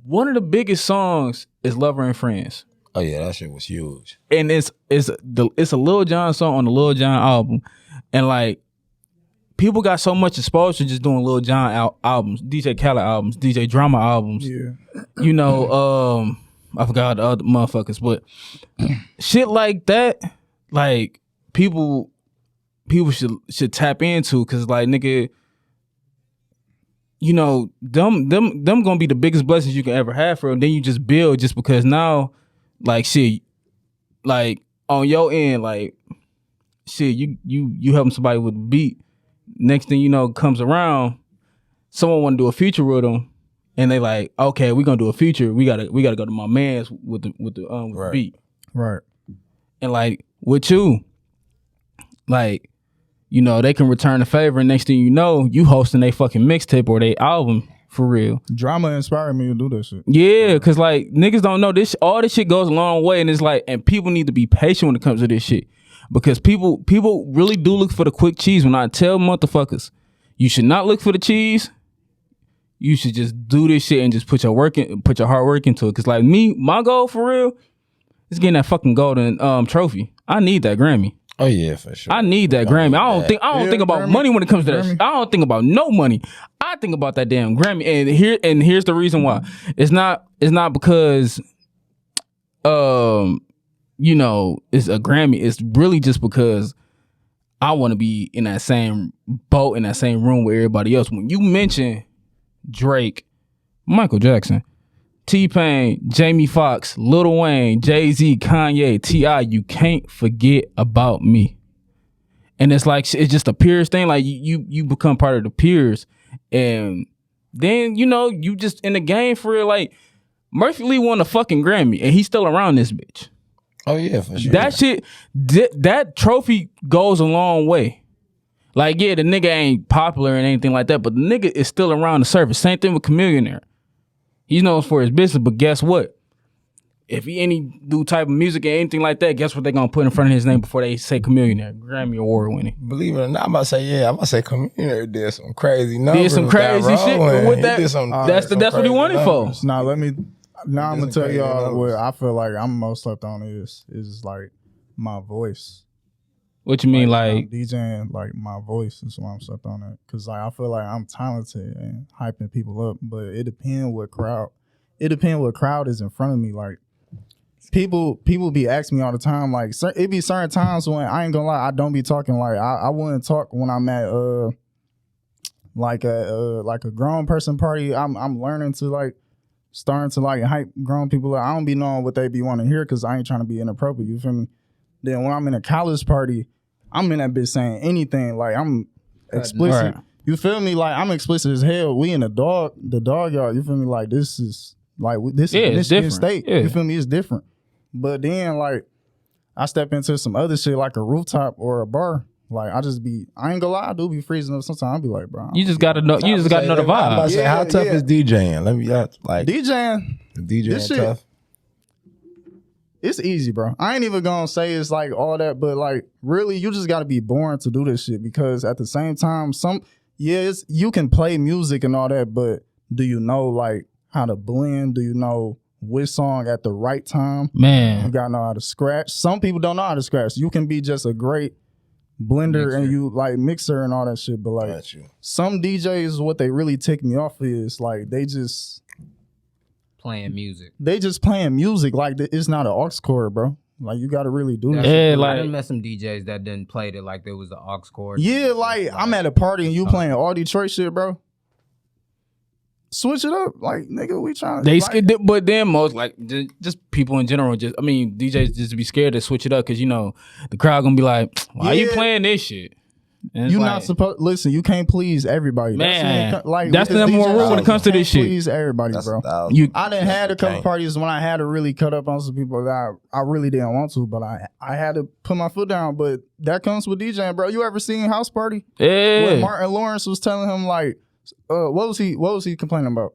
one of the biggest songs is Lover and Friends. Oh yeah, that shit was huge. And it's a Lil Jon song on the Lil Jon album, and like people got so much exposure just doing Lil Jon albums, DJ Khaled albums, DJ Drama albums. Yeah, you know, I forgot the other motherfuckers, but shit like that, like people should tap into, cause like nigga, you know, them gonna be the biggest blessings you can ever have for them. Then you just build just because now. Like shit, like on your end, like shit, you helping somebody with a beat. Next thing you know, comes around, someone want to do a feature with them, and they like, okay, we gonna do a feature. We gotta go to my man's with the beat, right? And like with you, like, you know, they can return the favor, and next thing you know, you hosting a fucking mixtape or they album. For real. Drama inspired me to do that shit. Yeah, cause like niggas don't know this. All this shit goes a long way, and it's like, and people need to be patient when it comes to this shit, because people really do look for the quick cheese. When I tell motherfuckers, you should not look for the cheese. You should just do this shit and just put your hard work into it. Cause like me, my goal for real is getting that fucking golden trophy. I need that Grammy. Oh yeah, for sure. I need that Grammy. I don't think about money when it comes to that. I don't think about no money. I think about that damn Grammy. And here's the reason why. It's not because you know, it's a Grammy. It's really just because I want to be in that same boat, in that same room with everybody else. When you mention Drake, Michael Jackson, T-Pain, Jamie Foxx, Lil Wayne, Jay-Z, Kanye, T.I., you can't forget about me. And it's like, it's just a peers thing. Like you become part of the peers. And then, you know, you just in the game for real. Like Murphy Lee won a fucking Grammy and he's still around this bitch. Oh yeah, for sure. That shit, that trophy goes a long way. Like, yeah, the nigga ain't popular and anything like that, but the nigga is still around the surface. Same thing with Chamillionaire. He's known for his business, but guess what? If he any do type of music or anything like that, guess what they gonna put in front of his name before they say Chamillionaire, Grammy Award winning. Believe it or not, I'm about to say Chamillionaire did some crazy numbers. Did some crazy shit with that. That's what he wanted for. Now I'm gonna tell y'all what I feel like I'm most slept on is like my voice. What you mean, like DJing? Like my voice is what I'm slept on at, cause like I feel like I'm talented and hyping people up, but it depends what crowd is in front of me. Like people be asking me all the time, like, it be certain times when I ain't gonna lie, I don't be talking. Like I wouldn't talk when I'm at like a grown person party. I'm learning to like starting to like hype grown people up. I don't be knowing what they be wanting to hear because I ain't trying to be inappropriate. You feel me? Then when I'm in a college party, I'm in that bitch saying anything. Like I'm explicit. Right. You feel me? Like I'm explicit as hell. We in the dog yard. You feel me? Like this is Michigan State. Yeah. You feel me? It's different. But then like I step into some other shit like a rooftop or a bar. Like I ain't gonna lie, I do be freezing up sometimes. I be like, bro. You just gotta know. You just gotta know the vibe. Say, how tough is DJing? Let me ask, like DJing. DJing shit, tough. It's easy, bro. I ain't even gonna say it's like all that, but like really, you just gotta be born to do this shit because at the same time, you can play music and all that, but do you know like how to blend? Do you know which song at the right time? Man, you gotta know how to scratch. Some people don't know how to scratch. You can be just a great blender and you like mixer and all that shit, but like some DJs, what they really take me off is like they just playing music. Like it's not an aux chord, bro. Like you gotta really do that. Yeah, like I done met some DJs that didn't play it like there was an aux chord. Yeah, like I'm at a party and you playing all Detroit shit, bro. Switch it up, like nigga. We trying. But then most like just people in general. DJs just be scared to switch it up because the crowd gonna be like, "Why are you playing this shit?" And you not supposed. Listen, you can't please everybody. Man, that's the number one rule when it comes to this shit. Please everybody, bro. I done had a couple parties when I had to really cut up on some people that I really didn't want to, but I had to put my foot down. But that comes with DJing, bro. You ever seen House Party? Yeah. When Martin Lawrence was telling him like. What was he complaining about?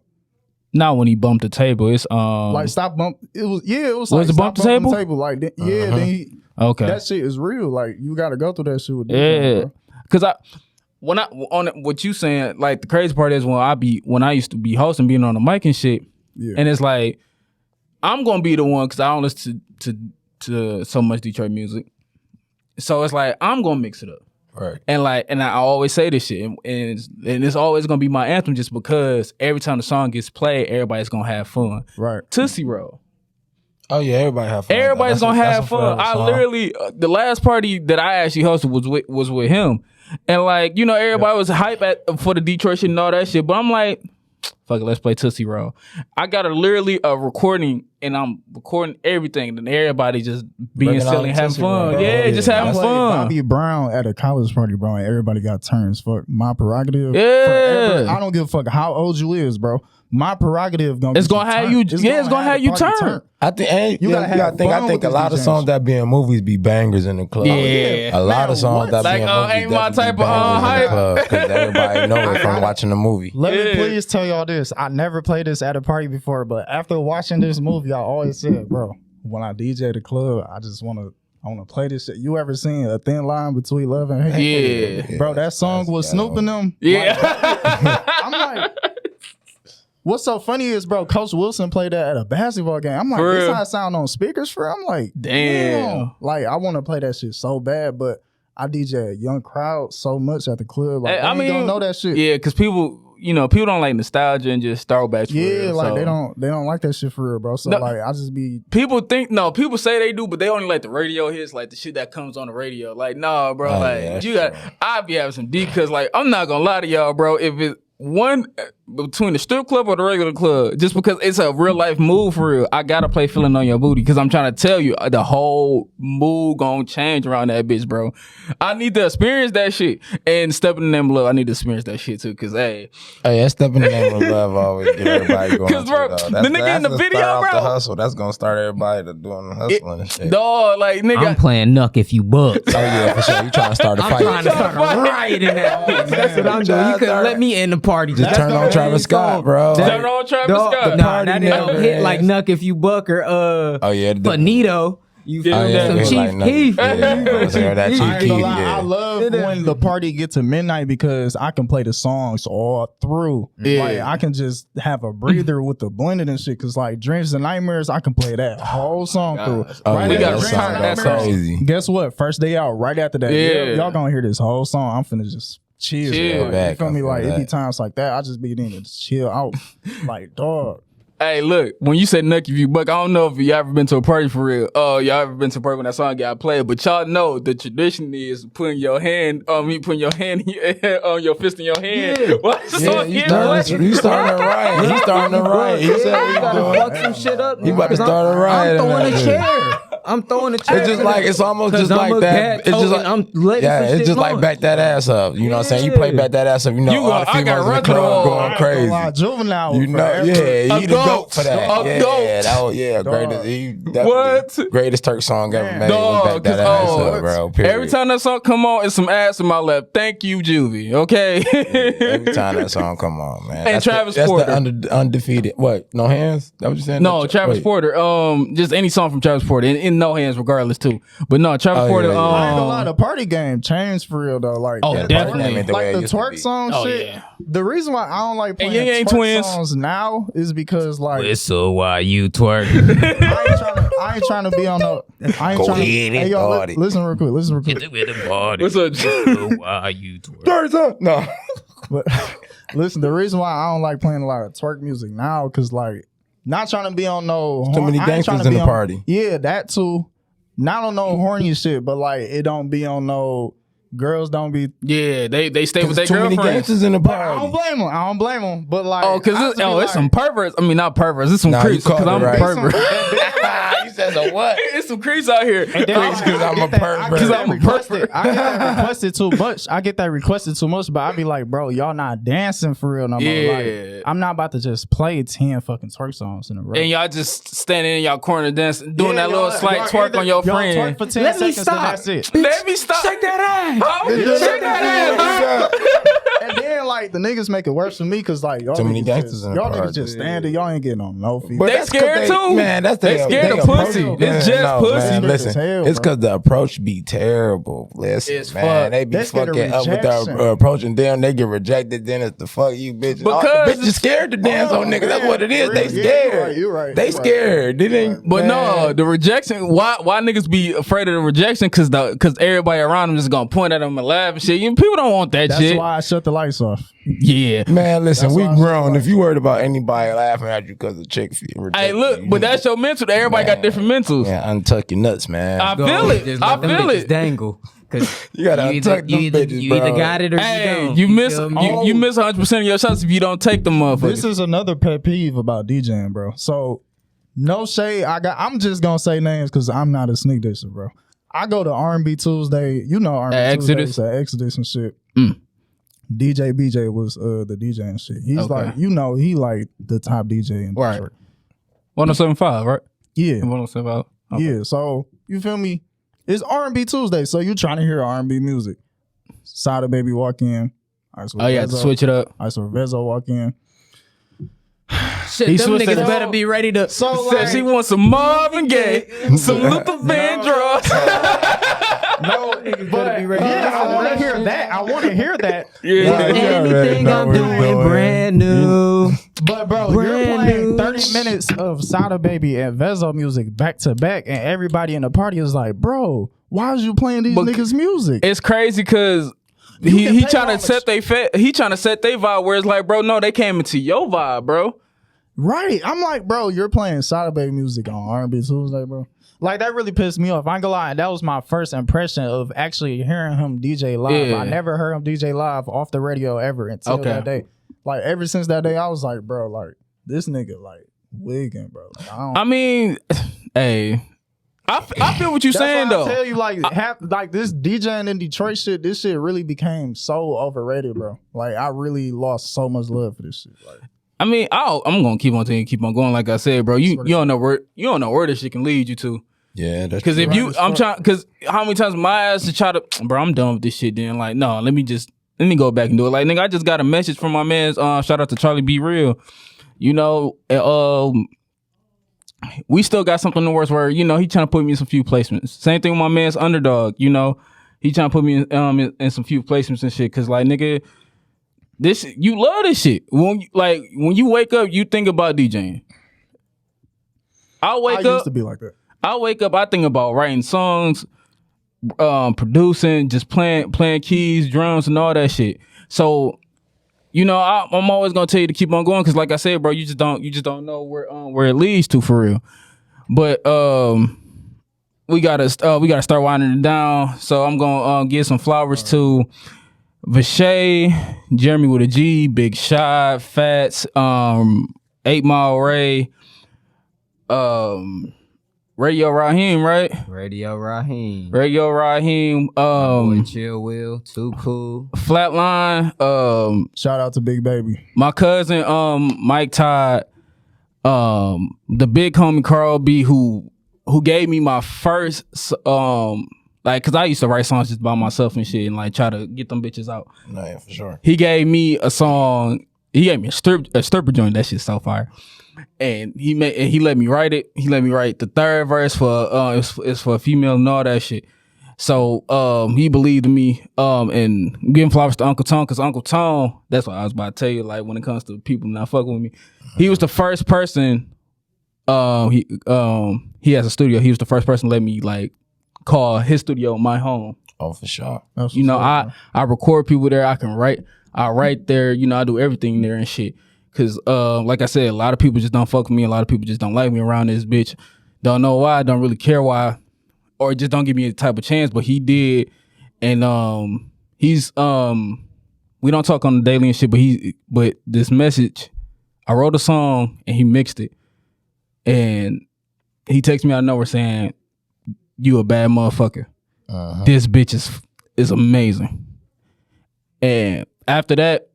Not when he bumped the table. It's like stop bump. It was was like it bump the table? Like then he that shit is real. Like you got to go through that shit with DJing, because what you saying, like the crazy part is when I used to be hosting, being on the mic and shit, and it's like I'm gonna be the one because I don't listen to so much Detroit music, so it's like I'm gonna mix it up. Right. And I always say this shit, and it's always gonna be my anthem just because every time the song gets played, everybody's gonna have fun. Right. Tootsie Roll. Oh yeah, everybody have fun. Everybody's gonna have fun. I literally the last party that I actually hosted was with him, and like everybody was hype for the Detroit shit and all that shit, but I'm like, fuck it, let's play Tootsie Roll. I got literally a recording and I'm recording everything and everybody just being silly and having fun. Just having fun. Bobby Brown at a college party, bro, and everybody got turns. Fuck my prerogative. Yeah. Forever. I don't give a fuck how old you is, bro. My prerogative it's gonna have you. It's gonna have you turn. I think I think a lot of songs that be in movies be bangers in the club. Yeah, a lot of songs that be in movies ain't my type of hype because everybody know it from watching the movie. Let me please tell y'all this. I never played this at a party before, but after watching this movie, I always said, bro, when I DJ the club, I want to play this shit. You ever seen A Thin Line Between Love and Hate? Yeah. Bro, that song was Snoop and them. Yeah. I'm like, what's so funny is, bro, Coach Wilson played that at a basketball game. I'm like, this how it sound on speakers for? I'm like, damn. Like, I want to play that shit so bad, but I DJ a young crowd so much at the club. Like, I mean, don't know that shit. Yeah, because people don't like nostalgia and just throwbacks. Yeah, like so. they don't like that shit for real, bro. So like, I just be people say they do, but they only like the radio hits, like the shit that comes on the radio. Like, nah, bro, I be having some D because like I'm not gonna lie to y'all, bro. If it's one between the strip club or the regular club, just because it's a real life move for real, I gotta play Feeling on Your Booty because I'm trying to tell you the whole mood gonna change around that bitch, bro. I need to experience that shit. And Stepping in the Name of Love, I need to experience that shit too because Stepping in the Name of Love always get everybody going. Because bro, the nigga in the video, bro, the hustle. That's gonna start everybody to doing the hustling and shit. Dog, like nigga, I'm playing Nuck If You Buck. Oh yeah, for sure. You trying to start a fight? I'm trying to start a riot in that bitch. That's what I'm doing. You couldn't let me in the party. Just turn on Travis Scott, bro. Turn on Travis Scott. Nah, that don't hit like Nuck If You Buck or Bonito. You feel me? Some Chief Keef. I love when the party gets to midnight because I can play the songs all through. Yeah. Like I can just have a breather with the blended and shit. Cause like Dreams and Nightmares, I can play that whole song through. We got that's crazy. Guess what? First day out, right after that, y'all gonna hear this whole song. I'm finna just chill. Back, you feel me? Like it be times like that. I just be needing to chill out. Like dog. Hey, look, when you said Nucky View Buck, I don't know if you ever been to a party for real. Oh, y'all ever been to a party when that song got played, but y'all know the tradition is putting your hand on me, putting your hand on your fist in your hand. Yeah. What's the Yeah, song? you starting to riot. He starting to riot. He said You gotta fuck some shit up. He about to start a riot. I'm throwing in a that chair. I'm throwing a chair. It's just like it's almost just like that. It's just like I'm letting some it's shit just like launch. back that ass up. You know what I'm saying? You play back that ass up. You know You all the go- I gotta females in the run to the club wall. going crazy. Juvenile. You know, forever. yeah, he the goat. goat for that. A Yeah, goat. greatest. What? Greatest Turk song ever made. Dog, Was back that 'cause, ass up, bro. Period. every time that song come on, it's some ass in my lap. Thank you, Juvie. Okay. Every time that song come on, man. And Travis that's Porter. the undefeated. What? No hands? That what you saying? No, Travis Wait. Porter. Just any song from Travis Porter, in no hands, regardless too. But no, Travis Oh, Porter. yeah, yeah. I ain't gonna lie, the party game changed for real though. Like, Oh, that definitely. party game, The way like it the used to twerk be. song Oh, shit. yeah. The reason why I don't like playing Yang Yang twerk Twins. songs now is because like Whistle while you twerk. I ain't trying to be on the. I ain't Go trying to. ahead and Hey, yo, party. listen real quick. Listen real quick. What's up? Whistle while you twerk. No. But listen, the reason why I don't like playing a lot of twerk music now, cause like not trying to be on no Too many I ain't trying gangsters to in be the on- party. Yeah, that too. Not on no horny shit, but like it don't be on no girls don't be. Yeah, they stay with their Too many girlfriends. gangsters in the But I don't party. blame them. I don't blame them. But like, Oh, cause I it's, just be it's some perverts. I mean, not perverts. It's some Nah, you creeps. called Cause it I'm right. a pervert. You said so what? It's some creeps out here. Because I'm a pervert. Because I'm a pervert. I get that requested too much. I get that requested too much, but I be like, bro, y'all not dancing for real no more. Yeah. Like, I'm not about to just play 10 fucking twerk songs in a row. And y'all just standing in y'all corner dancing, doing Yeah, that little y'all- slight y'all twerk either- on your y'all friend. Twerk for 10 Let me seconds, stop. then that's it. Let me stop. Shake that ass. Oh, shake that ass. And then like the niggas make it worse for me because like y'all Too many niggas gangsters just, in the y'all party. niggas just standing. Y'all ain't getting on no feet. But They that's 'cause scared too. Man, that's They scared of approach. pussy. Man, It's just pussy. Man, Niggas listen, as hell, it's bro. because the approach be terrible. Listen, It's man, fuck. they be They scared of fucking up with rejection. their approach, and then they get rejected. Then it's the fuck you bitches. All Because the bitches scared to dance on niggas. That's what it is. They Yeah, scared. you're right. They scared. They didn't. But no, man. the rejection. Why niggas be afraid of the rejection? Cause everybody around them just gonna point at them and laugh and shit. People don't want that That's shit. why I shut the lights off. Yeah. Man, listen, That's we why I said, grown. like- If you worried about anybody laughing at you because the chick rejected Hey, look, you, but that's your mental. Everybody got different mentals. yeah, untuck your nuts, man. I Go, feel it. just I let them feel bitches it. dangle. Cause You gotta either, untuck them bitches, you either bro. got it or you Hey, don't. you miss feel me? you miss 100% of your shots if you don't take them motherfuckers. This is another pet peeve about DJing, bro. So no shade. I'm just gonna say names because I'm not a sneak disher, bro. I go to R&B Tuesday. You know R&B At Tuesdays Exodus? at Exodus and shit. Mm. DJ BJ was the DJ and shit. He's Okay. like, he like the top DJ in Right. Detroit. 107.5, right? Yeah, 107.5. Okay. yeah. So you feel me? It's R&B Tuesday, so you trying to hear R&B music. Sada Baby walk in. I Oh, you have to switch it up. I saw Vezo walk in. Shit, He them switched niggas it. better be ready to. So Said she wants some Marvin Gaye, some Luther Vandross. no, but be ready. yeah, I want to hear that. I want to hear that. Yeah. Yeah. Anything know I'm what he's doing doing. brand new. But bro, Brand you're playing new. 30 minutes of Sada Baby and Vezo music back to back, and everybody in the party is like, "Bro, why is you playing these But- niggas' music?" It's crazy because can he pay trying to homage. set he trying to set their vibe where it's like, bro, no, they came into your vibe, bro. Right? I'm like, bro, you're playing Sada Baby music on R&B Tuesday, bro. Like that really pissed me off. I ain't gonna lie, that was my first impression of actually hearing him DJ live. Yeah. I never heard him DJ live off the radio ever until Okay. that day. Like ever since that day, I was like, bro, like this nigga like wigging, bro. Like, I don't. I mean, hey, I feel what you're That's saying why I though. tell you, like, like this DJing in Detroit shit, this shit really became so overrated, bro. Like, I really lost so much love for this shit. Like, I mean, I'm gonna keep on telling you, keep on going. Like I said, bro, you don't know where this shit can lead you to. Yeah, that's Because if Right you, as I'm fuck. trying. Because how many times my ass to try to, bro, I'm done with this shit. Then like, no, let me go back and do it. Like, nigga, I just got a message from my man's. Shout out to Charlie B Real. You know, we still got something in the works where he trying to put me in some few placements. Same thing with my man's Underdog. You know, he trying to put me in some few placements and shit. Cause like, nigga, you love this shit. When you wake up, you think about DJing. I used to be like that. I wake up, I think about writing songs, producing, just playing keys, drums, and all that shit. So you know, I'm always gonna tell you to keep on going because, like I said, bro, you just don't know where it leads to for real. But we gotta start winding it down. So I'm gonna give some flowers to Vishay, Jeremy with a G, Big Shot, Fats, 8 Mile Ray, Radio Raheem, right? Radio Raheem. Boy Chill Will, Too Cool. Flatline. Shout out to Big Baby. My cousin, Mike Todd, the big homie Carl B, who gave me my first like, cause I used to write songs just by myself and shit and like try to get them bitches out. No, yeah, for sure. He gave me a song. He gave me a stripper joint. That shit's so fire. And he let me write it. He let me write the third verse for it's for a female and all that shit. So he believed in me. And giving flowers to Uncle Tone, cause Uncle Tone, that's what I was about to tell you. Like when it comes to people not fucking with me, he was the first person. He has a studio. He was the first person to let me like call his studio my home. Oh, for sure. You know, I record people there. I write there. You know, I do everything there and shit. Cause like I said, a lot of people just don't fuck with me. A lot of people just don't like me around this bitch. Don't know why. Don't really care why, or just don't give me a type of chance. But he did, and he's we don't talk on the daily and shit. But this message, I wrote a song and he mixed it, and he texts me out of nowhere saying, "You a bad motherfucker. This bitch is amazing." And after that,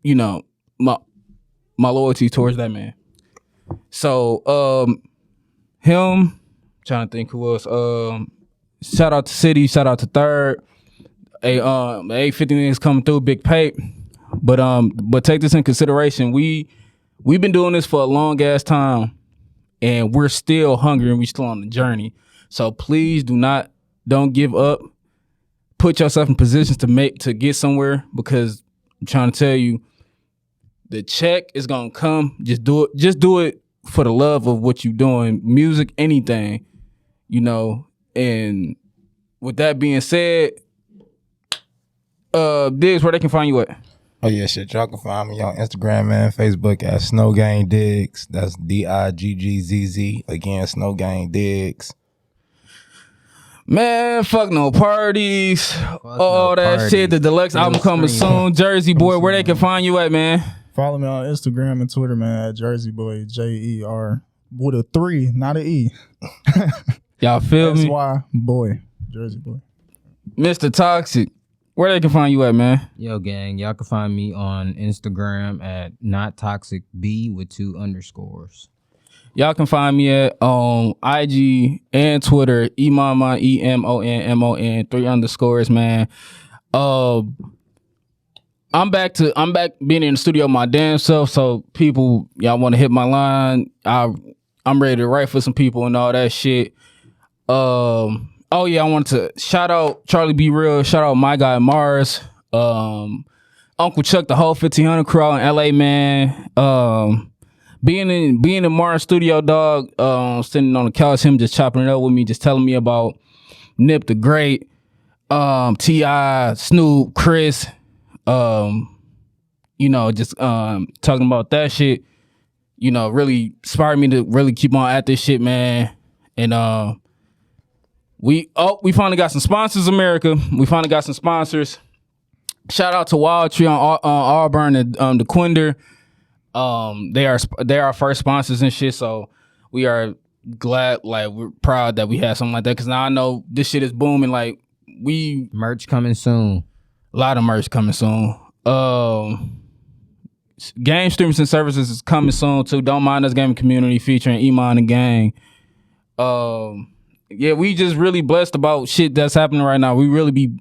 you know, my loyalty towards that man. So him, trying to think who else. Shout out to City, shout out to Third. 850 niggas coming through, Big Pape. But take this in consideration. We've been doing this for a long ass time, and we're still hungry and we still on the journey. So please don't give up. Put yourself in positions to get somewhere, because I'm trying to tell you, the check is gonna come. Just do it for the love of what you're doing. Music, anything, you know. And with that being said, Diggs, where they can find you at? Oh yeah, shit. Y'all can find me on Instagram and Facebook at Snow Gang Diggs. That's DIGGZZ. Again, Snow Gang Diggs. Man, fuck no parties. All that parties. Shit. The deluxe album coming soon. Jersey Boy, where they can find you at, man? Follow me on Instagram and Twitter, man, at Jersey Boy, JER, with a 3, not an E. Y'all feel me? S-Y Boy, Jersey Boy. Mr. Toxic, where they can find you at, man? Yo, gang, y'all can find me on Instagram at NotToxicB with 2 underscores. Y'all can find me at IG and Twitter, Emon, EMON, 3 underscores, man. I'm back being in the studio my damn self. So people, y'all want to hit my line? I'm ready to write for some people and all that shit. Oh yeah, I wanted to shout out Charlie Be Real, shout out my guy Mars, Uncle Chuck, the whole 1500 crew out in LA, man. Being in Mars studio, dog, sitting on the couch, him just chopping it up with me, just telling me about Nip the Great, T.I., Snoop, Chris. You know, just talking about that shit, you know, really inspired me to really keep on at this shit, man. And we finally got some sponsors, America. We finally got some sponsors. Shout out to Wild Tree on Auburn and the Quinder. They are our first sponsors and shit. So we are glad, like we're proud that we have something like that, because now I know this shit is booming. Like merch coming soon. A lot of merch coming soon. Game streams and services is coming soon too. Don't Mind Us Gaming Community featuring Iman and Gang. Yeah, we just really blessed about shit that's happening right now. We really be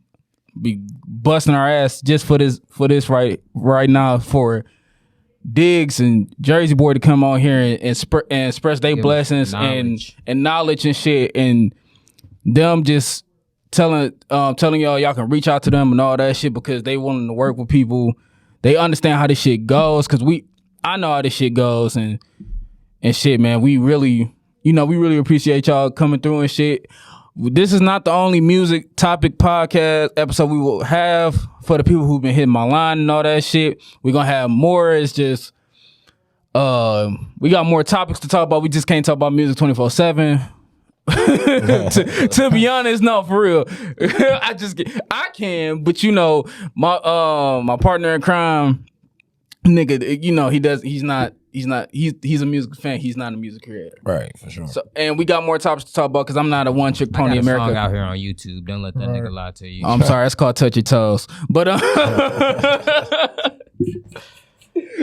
busting our ass just for this right now for Diggs and Jersey Boy to come on here and express their blessings and knowledge and shit, and them just telling y'all can reach out to them and all that shit, because they wanting to work with people. They understand how this shit goes, because I know how this shit goes and shit, man. We really appreciate y'all coming through and shit. this is not the only music topic podcast episode we will have for the people who've been hitting my line and all that shit. We're gonna have more. It's just we got more topics to talk about. We just can't talk about music 24/7. to be honest, no, for real. I can, but you know, my partner in crime, nigga, you know, he's a music fan. He's not a music creator. Right, for sure. So, and we got more topics to talk about because I'm not a one trick pony I got a America. song out here on YouTube. Don't let that nigga lie to you. I'm sorry, it's called Touch Your Toes. But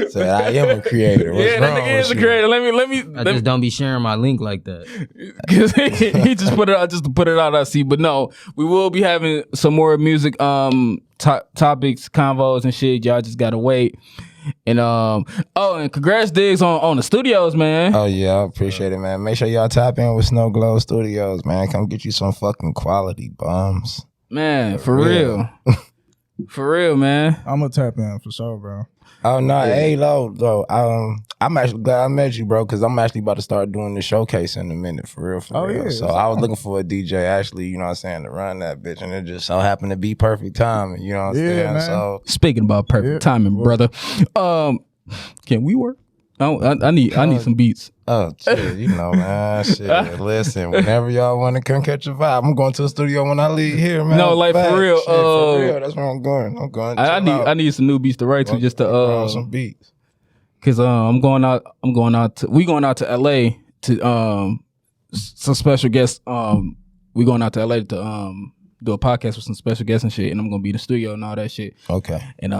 So I am a creator. What's that nigga is a creator. Let me. Just don't be sharing my link like that. Cause he just put it out just to put it out. I see, but no, we will be having some more music topics, convos and shit. Y'all just gotta wait. And and congrats Diggs on the studios, man. Oh yeah, I appreciate it, man. Make sure y'all tap in with Snow Glow Studios, man. Come get you some fucking quality bums. Man, for real. For real, man. I'm gonna tap in for sure, bro. Oh no, hey low though. I'm actually glad I met you, bro, because I'm actually about to start doing the showcase in a minute, for real. Yeah, So I was looking for a DJ actually, you know what I'm saying, to run that bitch, and it just so happened to be perfect timing, you know what I'm saying? Man. So Speaking about perfect timing, brother. Can we work? I need some beats. oh shit, you know, man. Shit. Listen, whenever y'all want to come catch a vibe, I'm going to the studio when I leave here, man. No, like, for real, Shit, for real. That's where I'm going. I need some new beats to write to just to some beats. Cause we going out to LA to some special guests. We going out to LA to do a podcast with some special guests and shit, and I'm gonna be in the studio and all that shit. Okay. And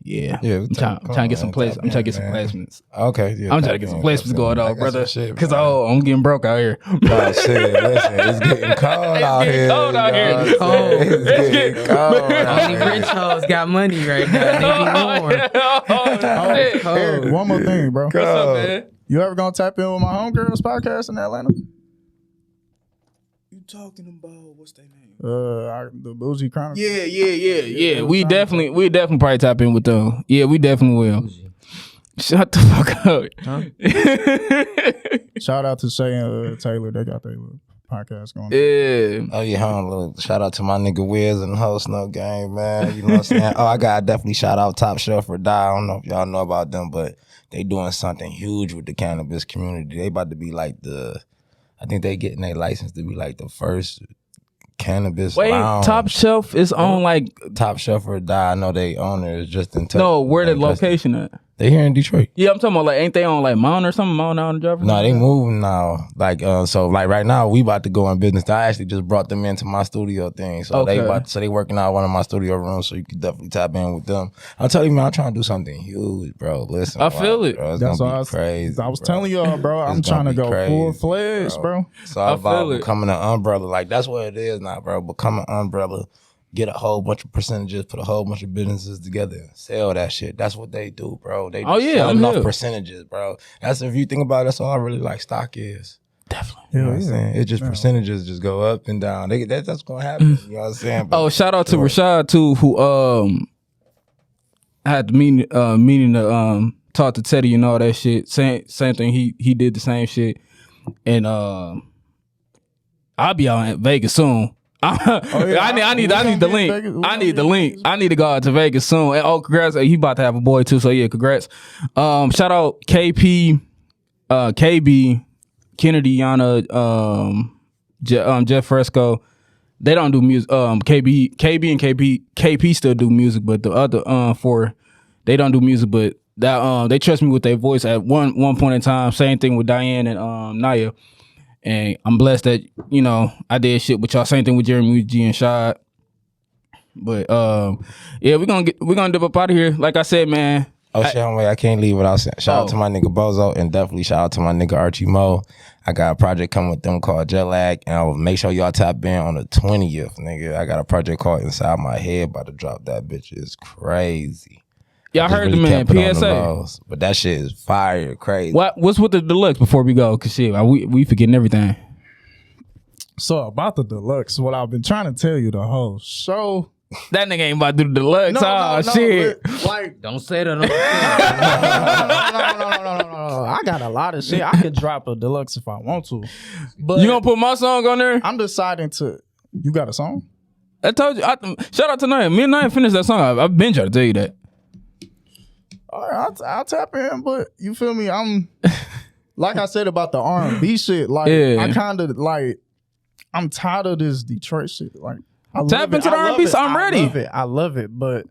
Yeah, I'm trying to get some place. I'm trying to get some placements. Okay, yeah. I'm trying to get some placements going on, brother. Shit, Cause man. I'm getting broke out here. Oh shit! Listen, it's getting cold out here. cold out here. You know what I'm saying? It's getting cold out Only here. rich hoes got money right now. They be warm. Hey, one more thing, bro. What's up, man? You ever gonna tap in with my homegirls podcast in Atlanta? You talking about what's their name? The Bougie Chronicles. Yeah. We definitely probably tap in with them. Yeah, we definitely will. Shut the fuck up. Shout out to Shay and Taylor. They got their little podcast going. Yeah. Oh yeah, hold on, look. Shout out to my nigga Wiz and the host No Game, man. You know what I'm saying? Oh, I gotta definitely shout out Top Shelf or Die. I don't know if y'all know about them, but they doing something huge with the cannabis community. They about to be like I think they getting their license to be like the first cannabis lounge. Top Shelf is on like Top Shelf or Die. I know they owner is just in touch. no, where the location at? They here in Detroit. Yeah, I'm talking about like ain't they on like Mount or something? Mount out in Jefferson? No, they moving now. Like so like right now we about to go in business. I actually just brought them into my studio thing. So Okay. they working out one of my studio rooms, so you can definitely tap in with them. I'm telling you, man, I'm trying to do something huge, bro. Listen. I feel it. Bro, it's That's gonna why be crazy. I was bro. telling y'all, bro. I'm It's trying to gonna be go crazy, full fledged, bro. It's all I about feel it. becoming an umbrella. Like that's what it is now, bro. Become an umbrella. Get a whole bunch of percentages, put a whole bunch of businesses together, and sell that shit. That's what they do, bro. They Oh, yeah, sell I'm enough here. percentages, bro. That's if you think about it, that's all I really like stock is. Definitely. You know what I'm Yeah. saying? It's just percentages just go up and down. That's gonna happen. You know what I'm saying? But Oh, shout out to Rashad too, who had the meaning to talk to Teddy and all that shit. Same thing. He did the same shit, and I'll be out in Vegas soon. I need the link. I need the link. I need to go out to Vegas soon. And congrats! He about to have a boy too. So yeah, congrats. Shout out KP, KB, Kennedy, Yana, Jeff Fresco. They don't do music. KB and KP still do music, but the other four, they don't do music. But that they trust me with their voice at one point in time. Same thing with Diane and Naya. And I'm blessed that, you know, I did shit with y'all. Same thing with Jeremy G and Shad. But yeah, we're gonna dip up out of here. Like I said, man. oh shit, wait, I can't leave without saying shout out to my nigga Bozo and definitely shout out to my nigga Archie Mo. I got a project coming with them called Jet Lag, and I'll make sure y'all tap in on the 20th, nigga. I got a project called Inside My Head, about to drop. That bitch is crazy. Y'all Just heard the really man, kept it on the PSA. lows. But that shit is fire, crazy. What's with the deluxe before we go? Cause shit, we forgetting everything. So about the deluxe, what I've been trying to tell you the whole show That nigga ain't about to do the deluxe. Shit. Like, Don't say that. no. I got a lot of shit. I could drop a deluxe if I want to. But You gonna put my song on there? I'm deciding to. You got a song? I told you. Shout out to Naya. Me and Naya finished that song. I've been trying to tell you that. All right, I'll tap in, but you feel me? I'm like I said about the R&B shit. Like I kind of like. I'm tired of this Detroit shit. Like tap into the R&B, so I'm ready. I love it, but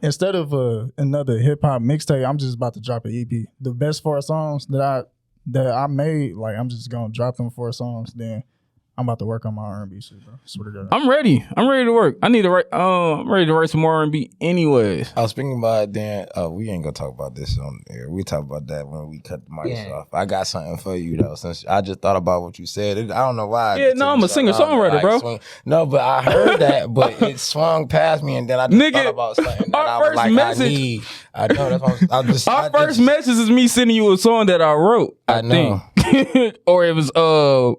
instead of another hip hop mixtape, I'm just about to drop an EP. The best 4 songs that I made, like I'm just gonna drop them 4 songs. Then I'm about to work on my R&B shit, bro. Swear to God. I'm ready. I'm ready to work. I need to write. I'm ready to write some more R&B, anyways. I was thinking about it then. We ain't gonna talk about this on air. We talk about that when we cut the mics off. I got something for you though. Since I just thought about what you said, I don't know why. Yeah, no, I'm a singer songwriter, bro. No, but I heard that, but it swung past me, and then I just thought about something that I was like, message, I need. I know that's what I'm just. Our first message is me sending you a song that I wrote. I know. Or it was or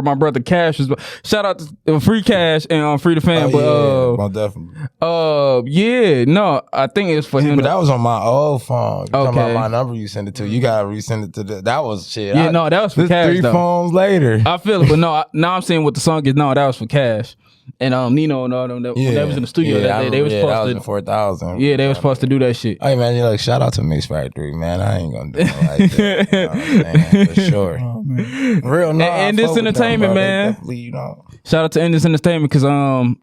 my brother Cash was. Shout out to Free Cash and Free the Fan. Most definitely. Yeah, no, I think it's for him. But that was on my old phone. You talking about my number you sent it to. You gotta resend it to that was shit. Yeah, no, that was for Cash. 3 phones later. I feel it, but no, now I'm saying what the song is. No, that was for Cash. And Nino and all them that was in the studio that day. They was supposed to 4,000. Yeah, they was supposed to do that shit. Hey man, you like shout out to Mix Factory, man. I ain't gonna do it like that. You know what I'm saying? For sure. Oh, man. Real no. And this entertainment, man. Shout out to Endless Entertainment because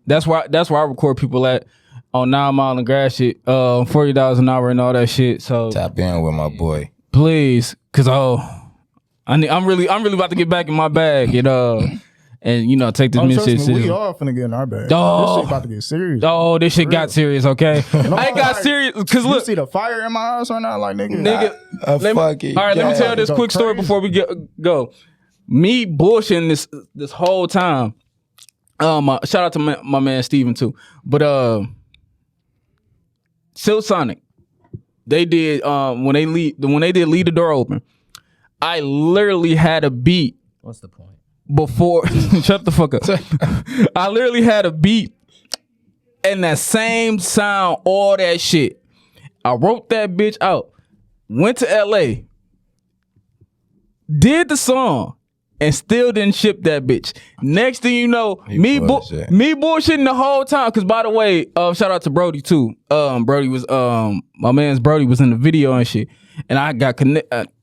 that's where I record people at on 9 Mile and Grass shit, $40 an hour and all that shit. So tap in with my boy, please, because I'm really about to get back in my bag, and take this shit serious. We all finna get in our bag. This shit about to get serious. Oh, this shit got serious, okay? I ain't got serious because look, you see the fire in my eyes right now, like nigga. All right, let me tell this quick story before we go. Me bullshitting this whole time. Shout out to my man Steven too, but Silk Sonic, they did when they did Leave the Door Open. I literally had a beat. What's the point? Before shut the fuck up. I literally had a beat and that same sound, all that shit. I wrote that bitch out, went to LA, did the song, and still didn't ship that bitch. Next thing you know, me bullshitting the whole time. Cause by the way, shout out to Brody too. Brody was my man's Brody was in the video and shit, and I got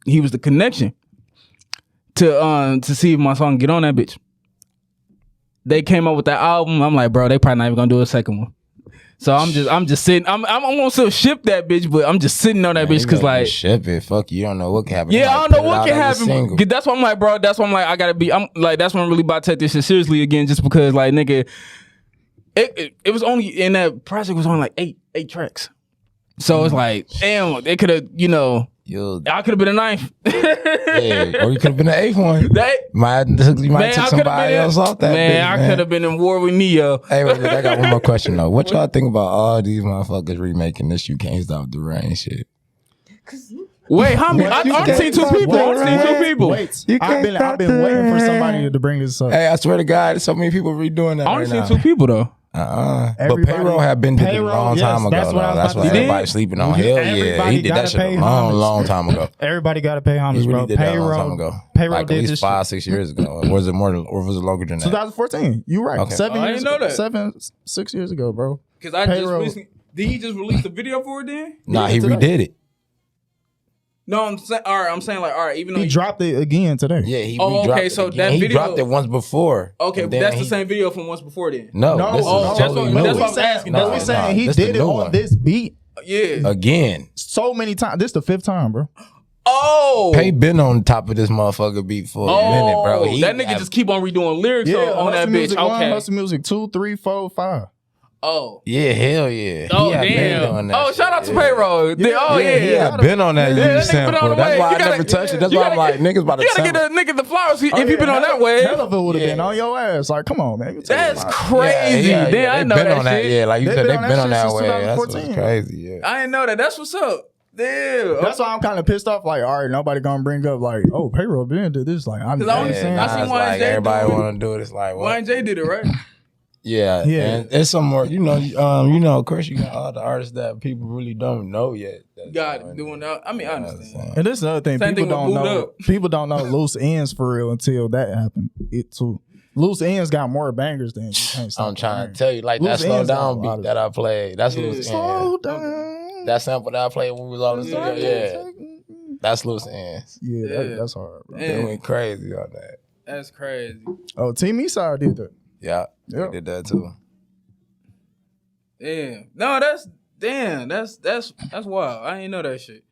he was the connection to see if my song get on that bitch. They came up with that album. I'm like, bro, they probably not even gonna do a second one. So I'm just sitting. I'm gonna still ship that bitch, but I'm just sitting on that bitch because like ship it. Fuck you don't know what can happen. Yeah, I don't know what can happen. That's why I'm like, bro. That's why I'm like, I gotta be. I'm like, that's why I'm really about to take this shit seriously again, just because like nigga, it was only in that project was only like eight tracks. So it's like, damn, they could have, I could have been a ninth. Yeah, or you could have been the 8th one. You might took somebody else off that. Man, I could have been in war with Neo. Hey, wait, I got one more question though. What y'all think about all these motherfuckers remaking this "You Can't Stop the Rain" shit? Wait, how many? I've seen 2 people. I've been waiting for somebody to bring this up. Hey, I swear to God, so many people redoing that. I only seen 2 people though. But Payroll had been did it a long time ago. That's why everybody's sleeping on. Hell yeah, he did that shit a long time ago. Everybody got to pay homage, He really bro. did that a long time ago. Payroll like did at least this 5-6 years ago. Or was it more than, or was it longer than that? 2014. You right. Okay. 7 I years didn't know ago. that. 6 years ago, bro. Because I just recently, did he just release the video for it then? Nah, he redid it. No, I'm saying, even though he dropped it again today. Yeah, he okay, so that he video dropped it once before. Okay, that's the same video from once before then. No, that's totally new. That's what I'm asking. That's what we saying. He did it on this beat. Yeah. Again. So many times. This the 5th time, bro. Oh. Pay been on top of this motherfucker beat for a minute, bro. That nigga just keep on redoing lyrics on that bitch. Okay. Hustle Music 2, 3, 4, 5. Oh. Yeah, hell yeah. Oh, damn. Oh, shout out to Payroll. He had been on that you sample. That's why I never touched it. That's why I'm like, niggas about to You gotta get a nigga the flowers if you been on that wave. Hell of it would have been on your ass. Like, come on, man. That's crazy. Damn, I know that shit. Yeah, like you said, they've been on that wave. That's crazy, yeah. I didn't know that. That's what's up. Damn. That's why I'm kind of pissed off. Like, all right, nobody gonna bring up like, oh, Payroll been did this. Like, I'm saying. I seen like everybody want to do it. It's like, what? YJ did it, right? Yeah, and it's some more. Of course, you got all the artists that people really don't know yet. Doing that. I mean, I understand. And this is another thing. Same People thing with don't Boot know. Up. People don't know loose ends for real until that happened. It too. Loose ends got more bangers than you can't stop. I'm trying to tell you, like Loose that slow ends got down a lot beat of that I played. That's loose ends. Slow down. That sample that I played when we was all in the studio. Yeah, that's loose ends. Yeah, that's hard, bro. They went crazy on that. That's crazy. Oh, Team Eastside did that. Yeah, Yeah. they did that too. Damn. No, that's wild. I ain't know that shit.